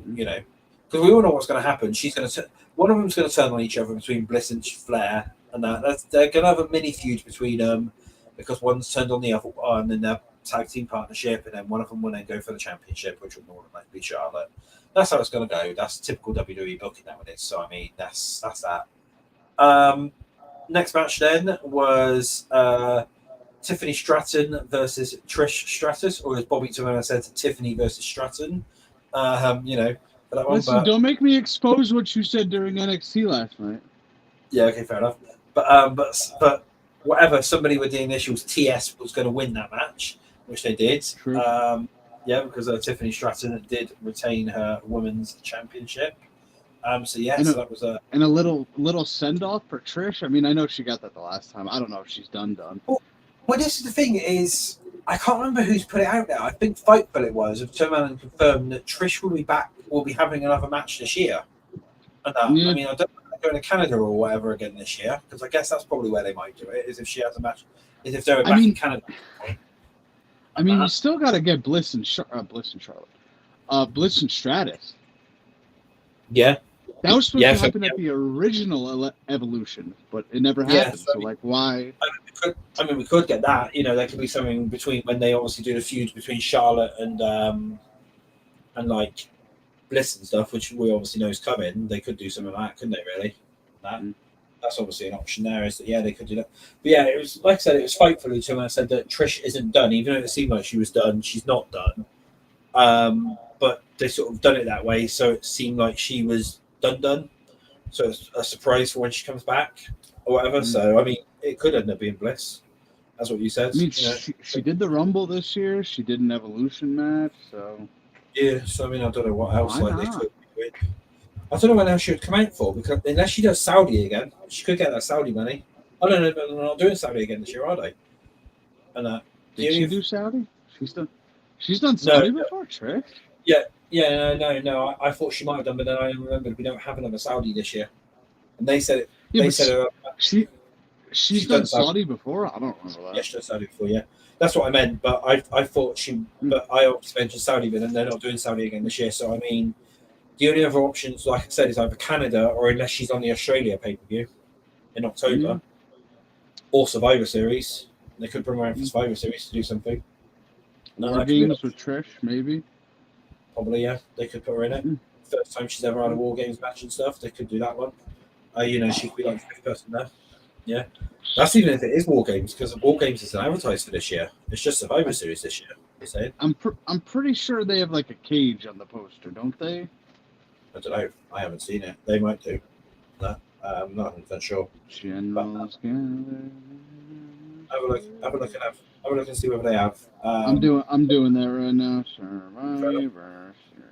because we all know what's going to happen. One of them's going to turn on each other between Bliss and Flair, and they're going to have a mini feud between them because one's turned on the other one in their tag team partnership, and then one of them will then go for the championship, which will more than likely be Charlotte. That's how it's going to go. That's typical WWE booking nowadays. So I mean, that's that. Next match then was Tiffany Stratton versus Trish Stratus, or as Bobby Tamona said, Tiffany versus Stratton. For that one. Listen, don't make me expose what you said during NXT last night. Yeah, okay, fair enough. But whatever, somebody with the initials TS was going to win that match, which they did. True. Because Tiffany Stratton did retain her women's championship. So that was a little send off for Trish. I mean, I know she got that the last time. I don't know if she's done. Well, this is the thing is, I can't remember who's put it out there. I think Fightful it was. Have turned around and confirmed that Trish will be having another match this year. And I mean, I don't know if they're going to Canada or whatever again this year, because I guess that's probably where they might do it. Is if she has a match, if they're back in Canada. I mean, you still got to get Bliss and Charlotte, Bliss and Stratus. Yeah. That was supposed to happen at the original Evolution, but it never happened. So why? We could get that. There could be something between when they obviously do the feuds between Charlotte and like Bliss and stuff, which we obviously know is coming. They could do something like that, couldn't they? Really? That's obviously an option there. Is that they could do that? But it was like I said, it was Fightful who told me. I said that Trish isn't done, even though it seemed like she was done. She's not done. But they sort of done it that way, so it seemed like she was done. So it's a surprise for when she comes back or whatever. So I mean, it could end up being Bliss. That's what you said. I mean, she did the Rumble this year. She did an Evolution match. So I mean, I don't know what else they could do. I don't know what else she would come out for, because unless she does Saudi again, she could get that Saudi money. Oh no, they're not doing Saudi again this year, are they? And did she do Saudi? She's done Saudi before, Trish. No. I thought she might have done, but then I remembered we don't have another Saudi this year. And they said it. She's done Saudi before. I don't remember that. Yeah, she's done Saudi before. Yeah, that's what I meant. But I thought she. But I also mentioned Saudi, but then they're not doing Saudi again this year. So I mean, the only other options, like I said, is either Canada or unless she's on the Australia pay-per-view in October, or Survivor Series. They could bring her out for Survivor Series to do something. War Games with Trish, maybe. Probably, yeah. They could put her in it. First time she's ever had a War Games match and stuff. They could do that one. She could be like the fifth person there. Yeah. That's even if it is War Games, because War Games isn't advertised for this year. It's just Survivor Series this year. You're saying? I'm pretty sure they have like a cage on the poster, don't they? I don't know. I haven't seen it. They might do. No, I'm not 100% sure. Have a look and see whether they have. I'm doing that right now. Survivor Series.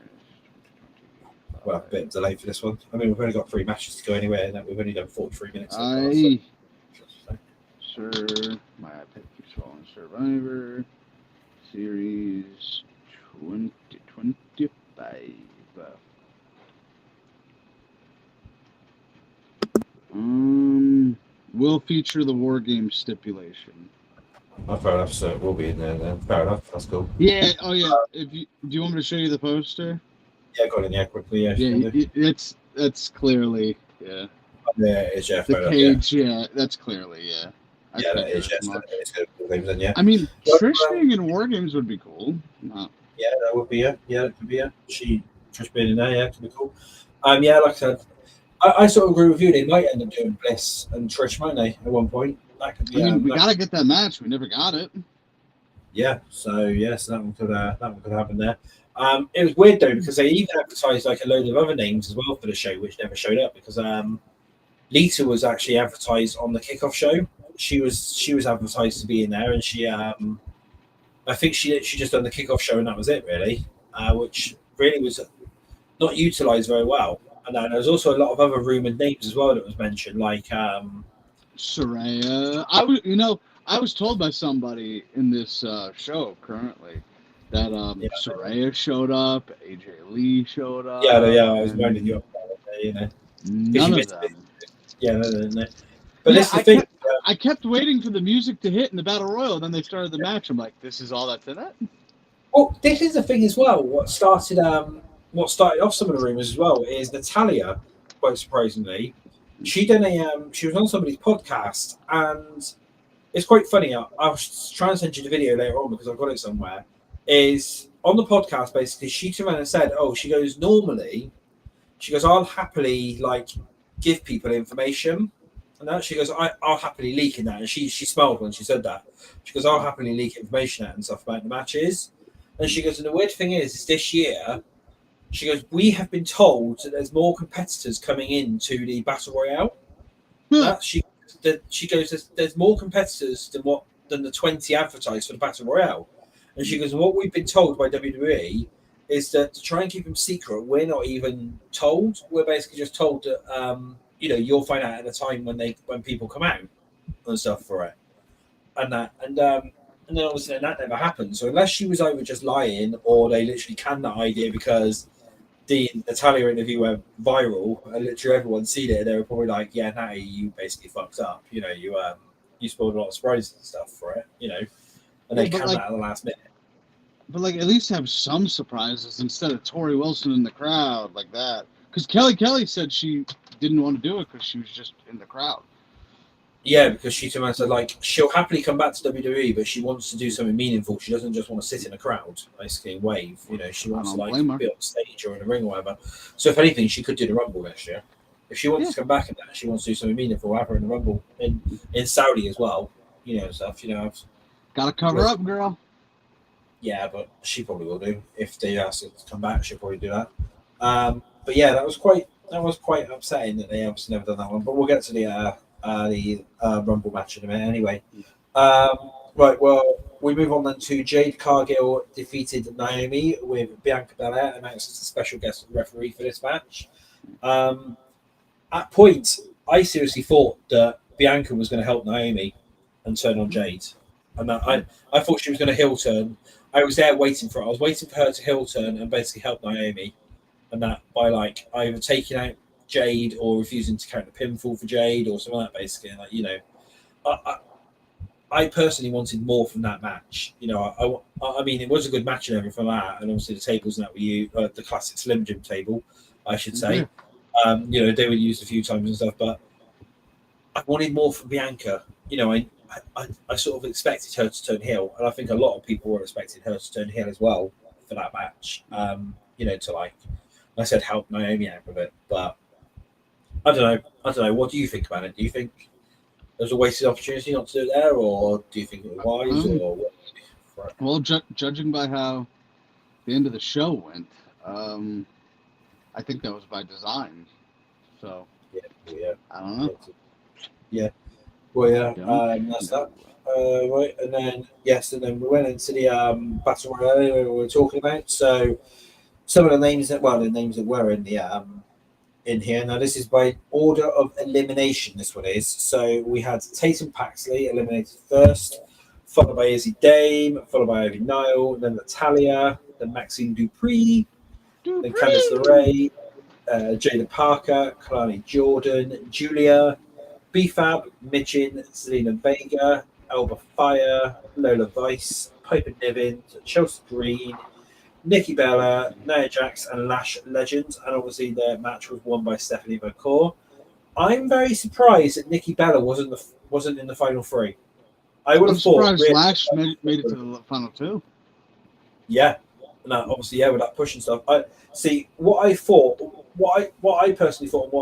Well, a bit delayed for this one. I mean, we've only got 3 matches to go anyway, and we've only done 43 minutes. Sir, my iPad keeps falling. Survivor Series 2025. Will feature the War Games stipulation. Oh, fair enough. So it will be in there then. Fair enough. That's cool. Yeah. Oh, yeah. Do you want me to show you the poster? Yeah, go in. Yeah, quickly. Yeah. That's clearly. Yeah. Yeah, it is. Yeah. The cage. Yeah, that's clearly. Yeah. Yeah, that is. Yes. It's good. Games then. Yeah. I mean, Trish being in War Games would be cool. No. Yeah, that would be. Yeah, that could be. Yeah. Trish being in there. Yeah, could be cool. Yeah, like I said, I sort of agree with you. They might end up doing Bliss and Trish, might they? At one point. That could be. I mean, we gotta get that match. We never got it. Yeah. So yes, that one could happen there. It was weird though, because they even advertised like a load of other names as well for the show, which never showed up, because Lita was actually advertised on the kickoff show. She was advertised to be in there, and she I think she just done the kickoff show and that was it really, which really was not utilized very well. And then there was also a lot of other rumored names as well that was mentioned, like Saraya. I was told by somebody in this show currently that Saraya showed up, AJ Lee showed up. Yeah, I was winding you up about it, None of them. Yeah, no. But that's the thing. I kept waiting for the music to hit in the Battle Royal, and then they started the match. I'm like, this is all that's in it? Well, this is the thing as well. What started what started off some of the rumors as well is Natalia, quite surprisingly. She did she was on somebody's podcast, and it's quite funny. I'll try and send you the video later on because I've got it somewhere. Is on the podcast basically she turned around and said, "Oh, she goes normally, she goes I'll happily like give people information." And that she goes, I'll happily leak in that. And she smiled when she said that. She goes, I'll happily leak information out and stuff about the matches. And she goes, and the weird thing is this year, she goes, we have been told that there's more competitors coming into the Battle Royale. She goes, there's more competitors than the 20 advertised for the Battle Royale. And she goes, what we've been told by WWE is that to try and keep them secret, we're not even told. We're basically just told that you'll find out at the time when people come out and stuff for it, and then obviously that never happened. So unless she was either just lying or they literally canned that idea because the Natalia interview went viral and literally everyone seen it, they were probably like, "Yeah, Natty, you basically fucked up. You spoiled a lot of surprises and stuff for it. And they canned that at the last minute." But at least have some surprises instead of Tori Wilson in the crowd like that. Because Kelly said she didn't want to do it because she was just in the crowd. Yeah, because she said she'll happily come back to WWE, but she wants to do something meaningful. She doesn't just want to sit in a crowd, basically, and wave. She wants to be on stage or in a ring or whatever. So if anything, she could do the Rumble next year. If she wants to come back and that, she wants to do something meaningful. Have her in the Rumble in Saudi as well. Stuff. Gotta cover up, girl. Yeah, but she probably will do if they ask her to come back. She'll probably do that. But yeah, that was quite upsetting that they obviously never done that one. But we'll get to the Rumble match in a minute anyway. Right, well, we move on then to Jade Cargill defeated Naomi with Bianca Belair announced as a special guest referee for this match. At points, I seriously thought that Bianca was going to help Naomi and turn on Jade. And I thought she was going to heel turn. I was there waiting for it. I was waiting for her to heel turn and basically help Naomi. And that by either taking out Jade or refusing to count the pinfall for Jade or something like that, basically. I personally wanted more from that match. I mean, it was a good match and everything like that, and obviously the tables and that were used, the classic Slim Jim table, I should say. Mm-hmm. They were used a few times and stuff, but I wanted more from Bianca. I sort of expected her to turn heel, and I think a lot of people were expecting her to turn heel as well for that match. To I said help Naomi out with it, but I don't know. What do you think about it? Do you think there's a wasted opportunity not to do it there, or do you think it was wise? Or what? Well, judging by how the end of the show went, I think that was by design. So yeah. I don't know. Yeah. Well, yeah. That's that. Right, and then we went into the battle royale we were talking about. So some of the names that were in the in here. Now this is by order of elimination. This one is. So we had Tatum Paxley eliminated first, followed by Izzy Dame, followed by Ivy Nile, then Natalia, then Maxine Dupree, then Candice LeRae, Jada Parker, Kalani Jordan, Julia, B-Fab, Michin, Selena Vega, Elba Fire, Lola Vice, Piper Niven, Chelsea Green, Nikki Bella, Nia Jax, and Lash Legend. And obviously the match was won by Stephanie McCaw. I'm very surprised that Nikki Bella wasn't in the final three. I would have thought Lash made it to the final two. Yeah. No, obviously, with that push and stuff. I see what I personally thought,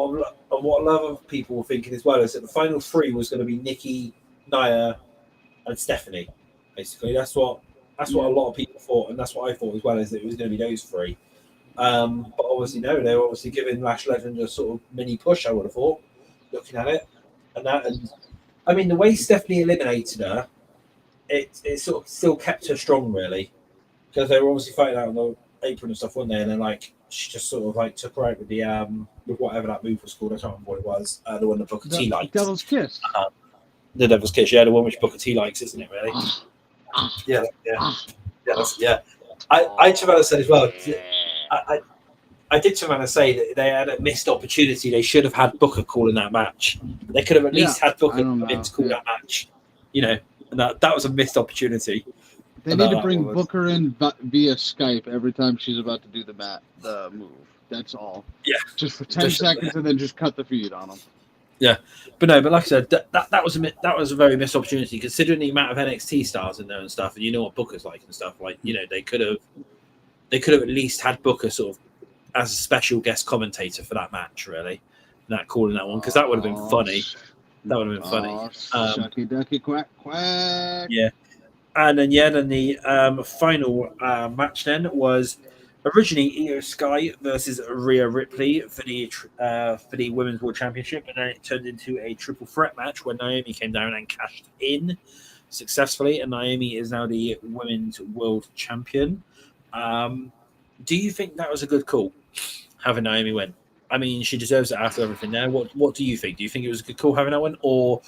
and what a lot of people were thinking as well is that the final three was going to be Nikki, Nia, and Stephanie. Basically, that's what a lot of people thought, and that's what I thought as well, is that it was going to be those three. But obviously, no, they were obviously giving Lash Legend a sort of mini push. I would have thought, looking at it, and I mean, the way Stephanie eliminated her, it sort of still kept her strong, really. Because they were obviously fighting out on the apron and stuff, weren't they? And then she just sort of took her out with the with whatever that move was called. I can't remember what it was. The one that Booker T likes. Devil's Kiss. The Devil's Kiss. Yeah, the one which Booker T likes, isn't it? Really? Yeah. I Savannah said as well. I did Savannah say that they had a missed opportunity. They should have had Booker calling that match. They could have at least had Booker come in to call that match. And that was a missed opportunity. They need to bring Booker in via Skype every time she's about to do the move. That's all. Yeah. Just for 10 seconds and then just cut the feed on them. Yeah, but like I said, that was a very missed opportunity considering the amount of NXT stars in there and stuff, and you know what Booker's like and stuff. Like, you know, they could have at least had Booker sort of as a special guest commentator for that match, really, not calling that one, because that would have been funny. That would have been funny. Shucky ducky quack quack. Yeah, and then the final match then was originally Io Sky versus Rhea Ripley for the Women's World Championship, and then it turned into a triple threat match where Naomi came down and cashed in successfully, and Naomi is now the Women's World Champion. Do you think that was a good call, having Naomi win? I mean, she deserves it after everything there. What do you think? Do you think it was a good call having that one? Or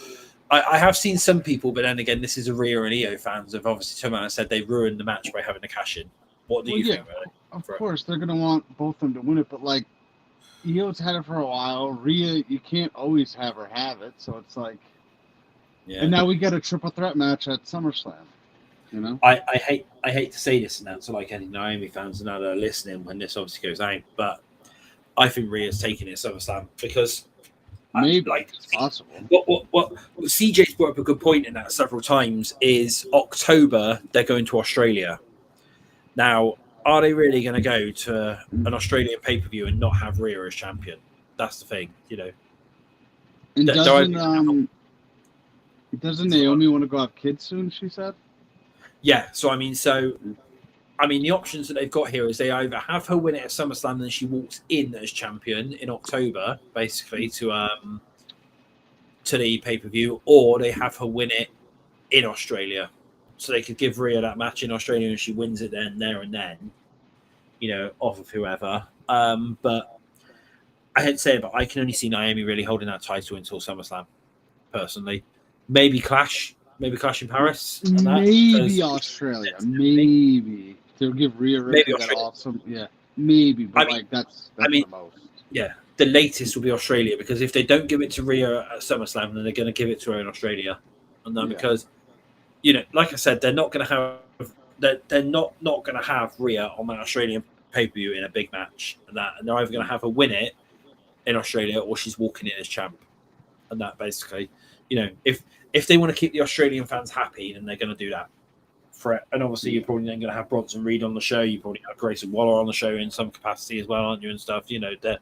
I have seen some people, but then again, this is a Rhea and Io fans have obviously come out and said they ruined the match by having the cash in. What do you think about it? Of course, they're going to want both of them to win it, but like, Io's had it for a while. Rhea, you can't always have her have it, so it's like, yeah. And now we get a triple threat match at SummerSlam. You know, I hate to say this and that to like any Naomi fans and that are listening when this obviously goes out, but I think Rhea's taking it at SummerSlam because maybe it's possible. What CJ's brought up a good point in that several times is October they're going to Australia. Now, are they really going to go to an Australian pay-per-view and not have Rhea as champion? That's the thing, you know. And doesn't Naomi want to go have kids soon? She said. Yeah, so the options that they've got here is they either have her win it at SummerSlam and then she walks in as champion in October, basically to the pay-per-view, or they have her win it in Australia. So they could give Rhea that match in Australia and she wins it there and then, you know, off of whoever. But I hate to say it, but I can only see Naomi really holding that title until SummerSlam, personally. Maybe Clash in Paris. Maybe Australia. Maybe. They'll give Rhea Ripley that awesome. Yeah, maybe. But that's the most. Yeah, the latest will be Australia, because if they don't give it to Rhea at SummerSlam, then they're going to give it to her in Australia. And then because, you know, like I said, they're not going to have they're not going to have Rhea on that Australian pay-per-view in a big match, and they're either going to have her win it in Australia or she's walking in as champ. And that basically, you know, if they want to keep the Australian fans happy, then they're going to do that. And obviously, you're probably then going to have Bronson Reed on the show. You probably have Grayson Waller on the show in some capacity as well, aren't you? And stuff. You know, they're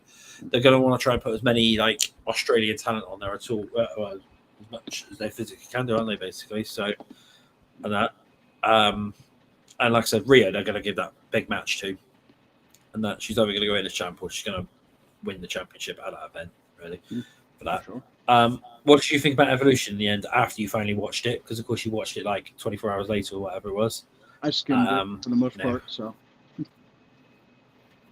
going to want to try and put as many like Australian talent on there at all, as much as they physically can do, aren't they? Basically, so and that, and like I said, Rhea, they're going to give that big match to, and that she's either going to go in as champ or she's going to win the championship at that event. Really, for that. Sure. What did you think about Evolution in the end after you finally watched it? Because, of course, you watched it like 24 hours later or whatever it was. I skimmed it for the most part, so. You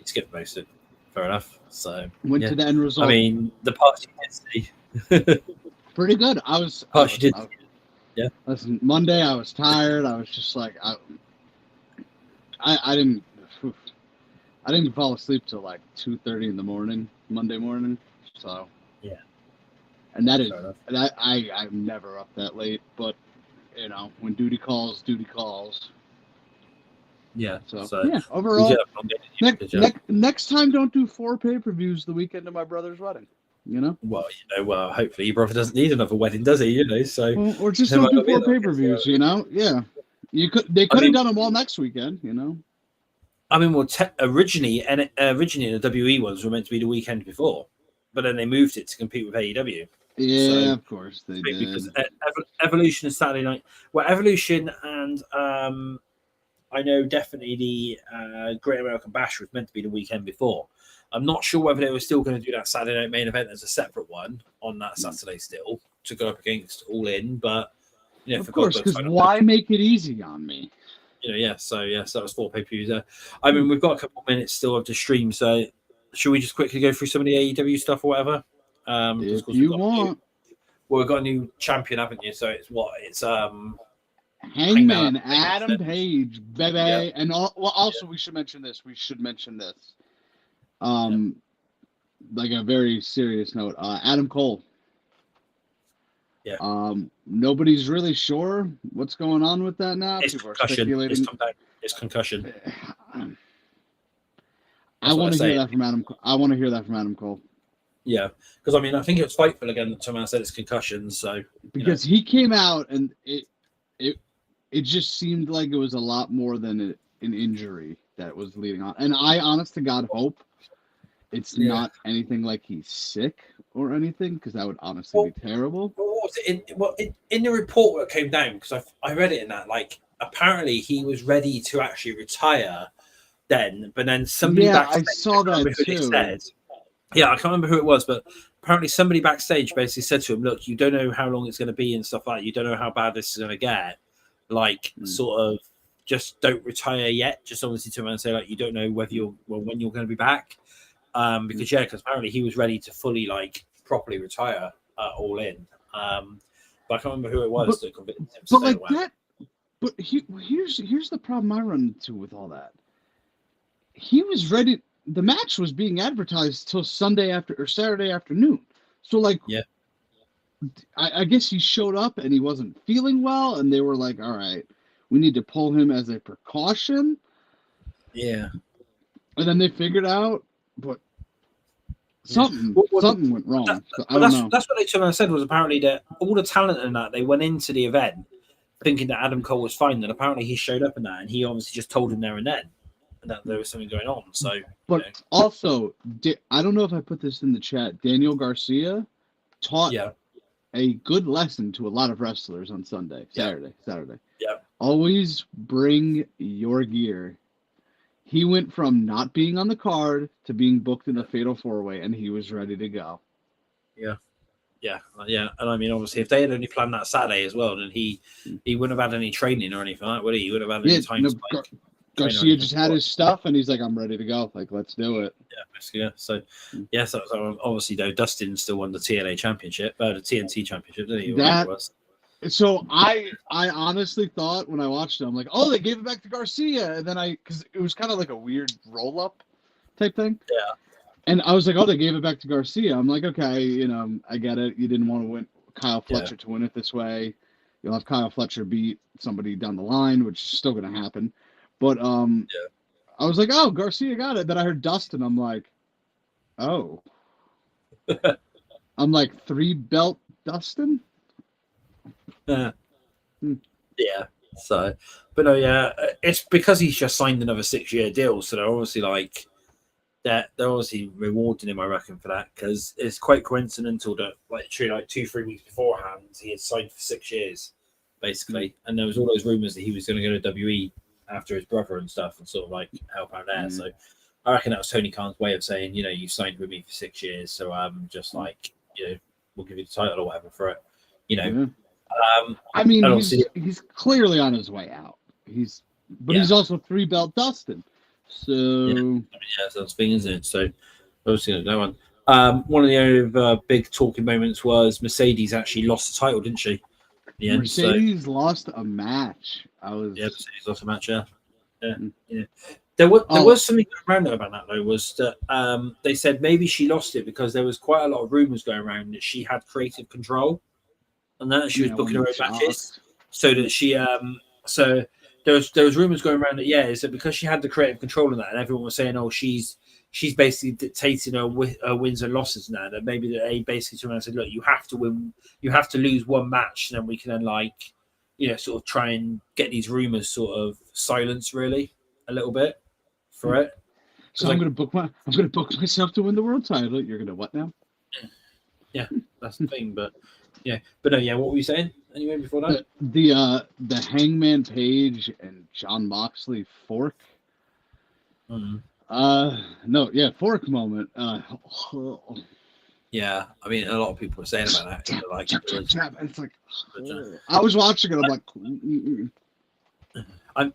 skipped most of it. Fair enough. So went to the end result. I mean, the parts you did see. Pretty good. Yeah. Listen, Monday I was tired. I was just like, I didn't fall asleep till like 2:30 in the morning, Monday morning. So. Yeah. And that is, I'm never up that late, but, you know, when duty calls. Yeah. So yeah, overall, next time don't do 4 pay-per-views the weekend of my brother's wedding, you know? Well, hopefully your brother doesn't need another wedding, does he, you know? So or just don't do 4 pay-per-views, you know? Yeah. They could have done them all next weekend, you know? I mean, well, originally the WE ones were meant to be the weekend before, but then they moved it to compete with AEW. Yeah, of course they did. Because Evolution is Saturday night. Well, Evolution and I know definitely the Great American Bash was meant to be the weekend before. I'm not sure whether they were still going to do that Saturday night main event as a separate one on that Saturday still to go up against All In, but you know, of course, because why make it easy on me? You know, so that was 4 pay-per-views there. I mean, we've got a couple of minutes still of the stream, so should we just quickly go through some of the AEW stuff or whatever? If you want. We've got a new champion, haven't you? So it's Hangman Adam Page, baby. Yeah. And also we should mention this. Like a very serious note. Adam Cole. Nobody's really sure what's going on with that now. It's People concussion. are speculating. It's concussion. I want to hear that from Adam. I want to hear that from Adam Cole. Yeah, because I mean, I think it was Fightful again that someone said it's concussion. So because he came out and it just seemed like it was a lot more than an injury that was leading on. And I, honest to God, hope it's not anything like he's sick or anything, because that would honestly be terrible. In the report that came down, because I read it in that, like, apparently he was ready to actually retire then, but then somebody backstage, I saw that too. I can't remember who it was, but apparently somebody backstage basically said to him, "Look, you don't know how long it's going to be and stuff like that. You don't know how bad this is going to get. Like, sort of, just don't retire yet. Just obviously to him and say, like, you don't know when you're going to be back." Because apparently he was ready to fully, like, properly retire all in. But I can't remember who it was that convinced him to stay away. That. But here's the problem I run into with all that. He was ready. The match was being advertised till Saturday afternoon. So, like, I guess he showed up and he wasn't feeling well, and they were like, "All right, we need to pull him as a precaution." Yeah. And then they figured out, but something went wrong. That's what they turned around and said, was apparently that all the talent in that, they went into the event thinking that Adam Cole was fine. Then apparently he showed up in that, and he obviously just told him there and then that there was something going on. So, but also, I don't know if I put this in the chat. Daniel Garcia taught a good lesson to a lot of wrestlers on Saturday. Yeah. Always bring your gear. He went from not being on the card to being booked in a Fatal 4-Way, and he was ready to go. Yeah. And I mean, obviously, if they had only planned that Saturday as well, then he wouldn't have had any training or anything like that, would he? He would have had any time. Garcia just had his stuff, and he's like, "I'm ready to go. Like, let's do it." Yeah. So obviously, though, Dustin still won the TNA championship, the TNT championship, didn't he? So I honestly thought when I watched it, I'm like, "Oh, they gave it back to Garcia," and then because it was kind of like a weird roll up type thing. Yeah. And I was like, "Oh, they gave it back to Garcia." I'm like, "Okay, I get it. You didn't want to win Kyle Fletcher to win it this way. You'll have Kyle Fletcher beat somebody down the line, which is still going to happen." But I was like, "Oh, Garcia got it." Then I heard Dustin. I'm like, "Oh." I'm like, 3-belt Dustin? Yeah. So, but no, it's because he's just signed another 6-year deal. So they're obviously like that. They're obviously rewarding him, I reckon, for that, because it's quite coincidental that like 2-3 weeks beforehand he had signed for 6 years, basically, and there was all those rumors that he was going to go to WWE after his brother and stuff, and sort of like help out there. So I reckon that was Tony Khan's way of saying, you signed with me for 6 years, so just like we'll give you the title or whatever for it, I mean, he's clearly on his way out. He's also 3-belt Dustin. So that's the thing, isn't it? So obviously no one. One of the other big talking moments was Mercedes actually lost the title, didn't she? Mercedes lost a match. Mercedes lost a match. Yeah. There was something around about that though. Was that they said maybe she lost it because there was quite a lot of rumors going around that she had creative control, and that she was booking her own matches, so that she so there was rumors going around that is that because she had the creative control in that, and everyone was saying, oh, she's basically dictating her wins and losses now. That maybe they basically turned around and said, look, you have to win, you have to lose one match, and then we can then like sort of try and get these rumors sort of silenced really a little bit for it. So I'm gonna book myself to win the world title. You're gonna what now? Yeah, that's the thing. But no, what were you saying anyway before that? The Hangman Page and John Moxley fork. Fork moment. Yeah, I mean, a lot of people are saying about that. Like, it's like, I was watching it. I'm like,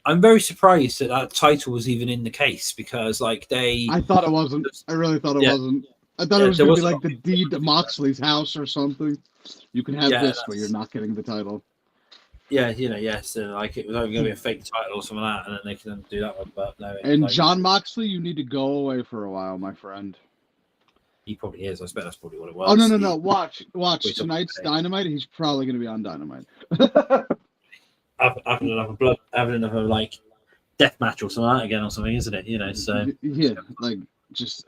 I'm very surprised that title was even in the case, because like I thought it wasn't. I really thought it wasn't. I thought it was going to be like the deed to Moxley's house or something. You can have this, but you're not getting the title. So like it was only going to be a fake title or something like that, and then they can do that one. But no. And John Moxley, you need to go away for a while, my friend. He probably is. I bet that's probably what it was. Oh no! Watch tonight's Dynamite. He's probably going to be on Dynamite. having another like death match or something like that again or something, isn't it? You know, so yeah, like just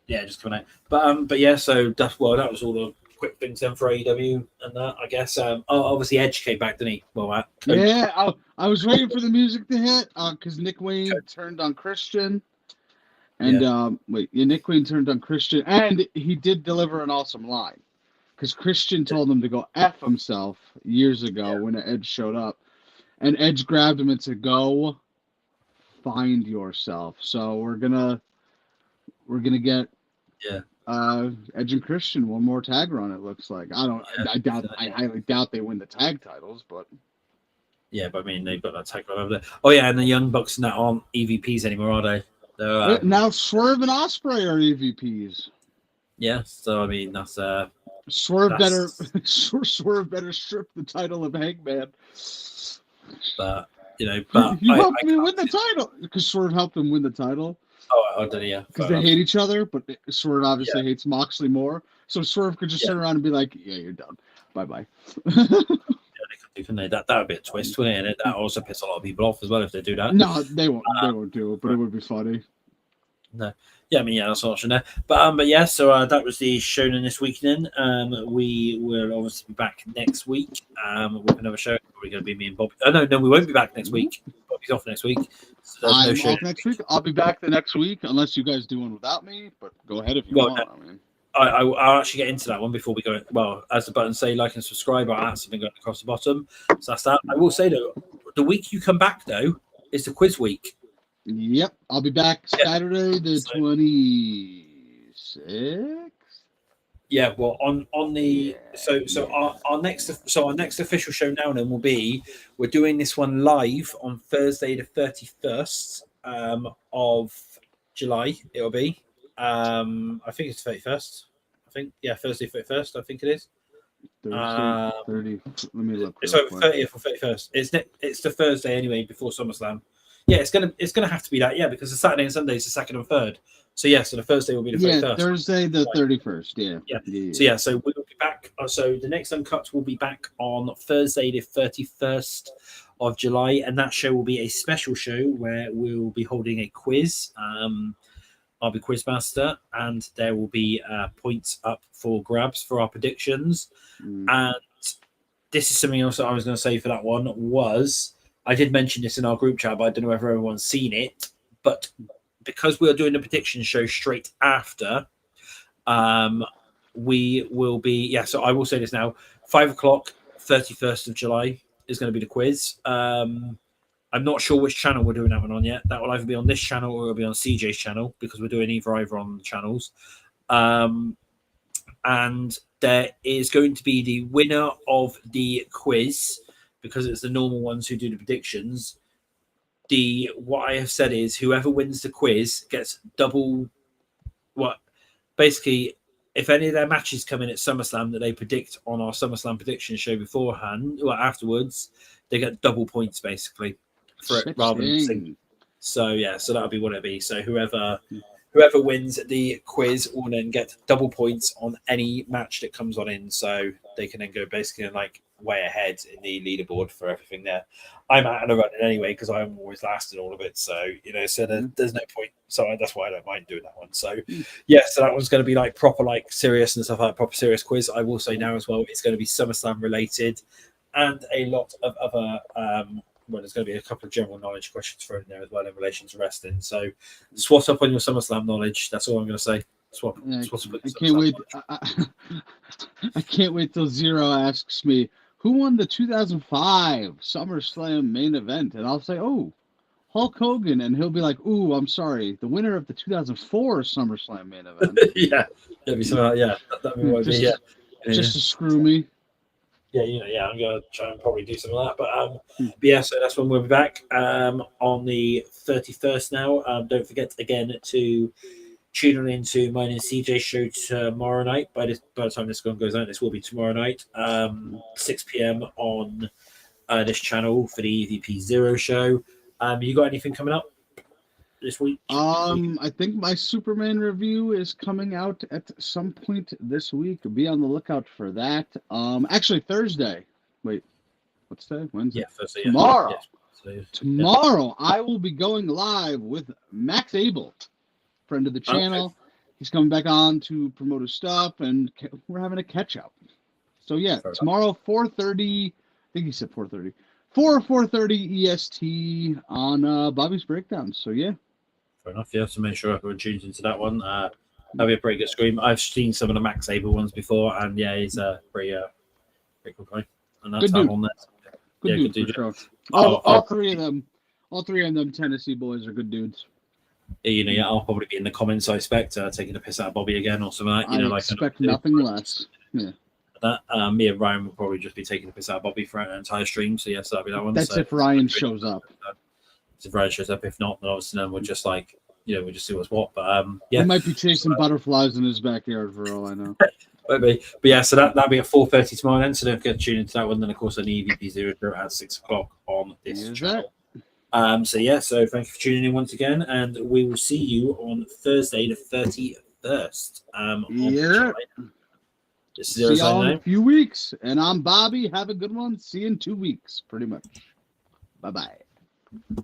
just coming out. But yeah, so that was all the quick things then for AEW and that, I guess. Obviously Edge came back, didn't he? Well, yeah, I was waiting for the music to hit because Nick Wayne turned on Christian. And Nick Wayne turned on Christian, and he did deliver an awesome line because Christian told him to go F himself years ago when Edge showed up, and Edge grabbed him and said, "Go find yourself." So we're gonna get Edge and Christian one more tag run. It looks like I highly doubt they win the tag titles, but. Yeah, but I mean they've got that tag run over there. Oh yeah, and the Young Bucks now aren't EVPs anymore, are they? Now Swerve and Ospreay are EVPs. Yeah, so I mean that's Swerve better strip the title of Hangman. But you helped me win the title because Swerve helped him win the title. Oh, did he? Yeah, because they hate each other, but Swerve obviously hates Moxley more. So Swerve could just turn around and be like, "Yeah, you're done. Bye." That would be a twist, wouldn't it? And that also piss a lot of people off as well if they do that. No, they won't. They won't do it, but it would be funny. No, yeah, I mean, that's an option there. But yeah, so that was the Shonen this weekend. We will obviously be back next week with another show. Probably going to be me and Bobby. Oh no, we won't be back next week. Bobby's off next week. So I'm off next week. I'll be back the next week unless you guys do one without me. But go ahead if you want. I mean. I'll actually get into that one before we go. Well, as the button say, like and subscribe, I'll add something going across the bottom. So that's that. I will say though, the week you come back though is the quiz week. Yep, I'll be back Saturday the 26th. Yeah, well, on the our next official show now then will be we're doing this one live on Thursday the 31st of July. It'll be. I think it's 31st. Thursday 31st. I think it is. Thursday 30. Let me look. It's over 30th or 31st. It's the Thursday anyway before SummerSlam. Yeah, it's gonna have to be that. Yeah, because the Saturday and Sunday is the second and third. So so the Thursday will be the 31st. Yeah, Thursday the 31st. Yeah. So we'll be back. So the next Uncut will be back on Thursday the 31st of July, and that show will be a special show where we'll be holding a quiz. I'll be Quizmaster, and there will be points up for grabs for our predictions. And this is something else that I was going to say for that one was I did mention this in our group chat, but I don't know whether everyone's seen it. But because we are doing the prediction show straight after, we will be so I will say this now: 5:00, 31st of July is going to be the quiz. I'm not sure which channel we're doing that one on yet. That will either be on this channel or it'll be on CJ's channel because we're doing either on the channels. And there is going to be the winner of the quiz because it's the normal ones who do the predictions. What I have said is whoever wins the quiz gets double. Basically, if any of their matches come in at SummerSlam that they predict on our SummerSlam prediction show beforehand, afterwards, they get double points basically. For it rather than single. So that'll be what it'll be. So whoever wins the quiz will then get double points on any match that comes on in. So they can then go basically like way ahead in the leaderboard for everything there. I'm out of the running anyway because I'm always last in all of it. So there's no point. So that's why I don't mind doing that one. So so that one's going to be like proper like serious and stuff like proper serious quiz. I will say now as well it's going to be SummerSlam related and a lot of other there's going to be a couple of general knowledge questions thrown in there as well in relation to wrestling. So swat up on your SummerSlam knowledge. That's all I'm going to say. Swat up I can't wait. I can't wait till Zero asks me, who won the 2005 SummerSlam main event? And I'll say, Hulk Hogan. And he'll be like, I'm sorry. The winner of the 2004 SummerSlam main event. That'd be something that'd be what it'd be, Just to screw me. I'm going to try and probably do something like that. But so that's when we'll be back on the 31st now. Don't forget again to tune in to mine and CJ's show tomorrow night. By the time this one goes out, this will be tomorrow night, 6 p.m. on this channel for the EVP Zero show. You got anything coming up? this week? I think my Superman review is coming out at some point this week. Be on the lookout for that. Actually Thursday. Wait, what's today? Wednesday. Yeah, Thursday. Tomorrow. Yeah. So, Tomorrow I will be going live with Max Abel, friend of the channel. Okay. He's coming back on to promote his stuff, and we're having a catch up. So yeah, tomorrow 4:30. I think he said 4:30. 4:30 EST on Bobby's Breakdown. So yeah. Fair enough. Yeah, so make sure everyone tunes into that one. That'll be a pretty good stream. I've seen some of the Max Abel ones before, and yeah, he's a pretty cool guy. And that's good dude. On there. Good dude for sure. All three of them Tennessee boys are good dudes. Yeah, I'll probably be in the comments. I expect taking a piss out of Bobby again or something like that. I expect nothing less. Yeah. That me and Ryan will probably just be taking a piss out of Bobby for an entire stream. So yes, that'll be that one. That's if Ryan shows up. If Ryan shows up, if not, then obviously then we'll just we'll just see what's what. But yeah, he might be chasing butterflies in his backyard for all I know. Maybe. But yeah, so that'll be at 4:30 tomorrow then. So don't forget to tune into that one. Then of course on EVP00 at 6 o'clock on this channel. So thank you for tuning in once again, and we will see you on Thursday the 31st. See y'all in a few weeks. And I'm Bobby. Have a good one. See you in 2 weeks, pretty much. Bye-bye.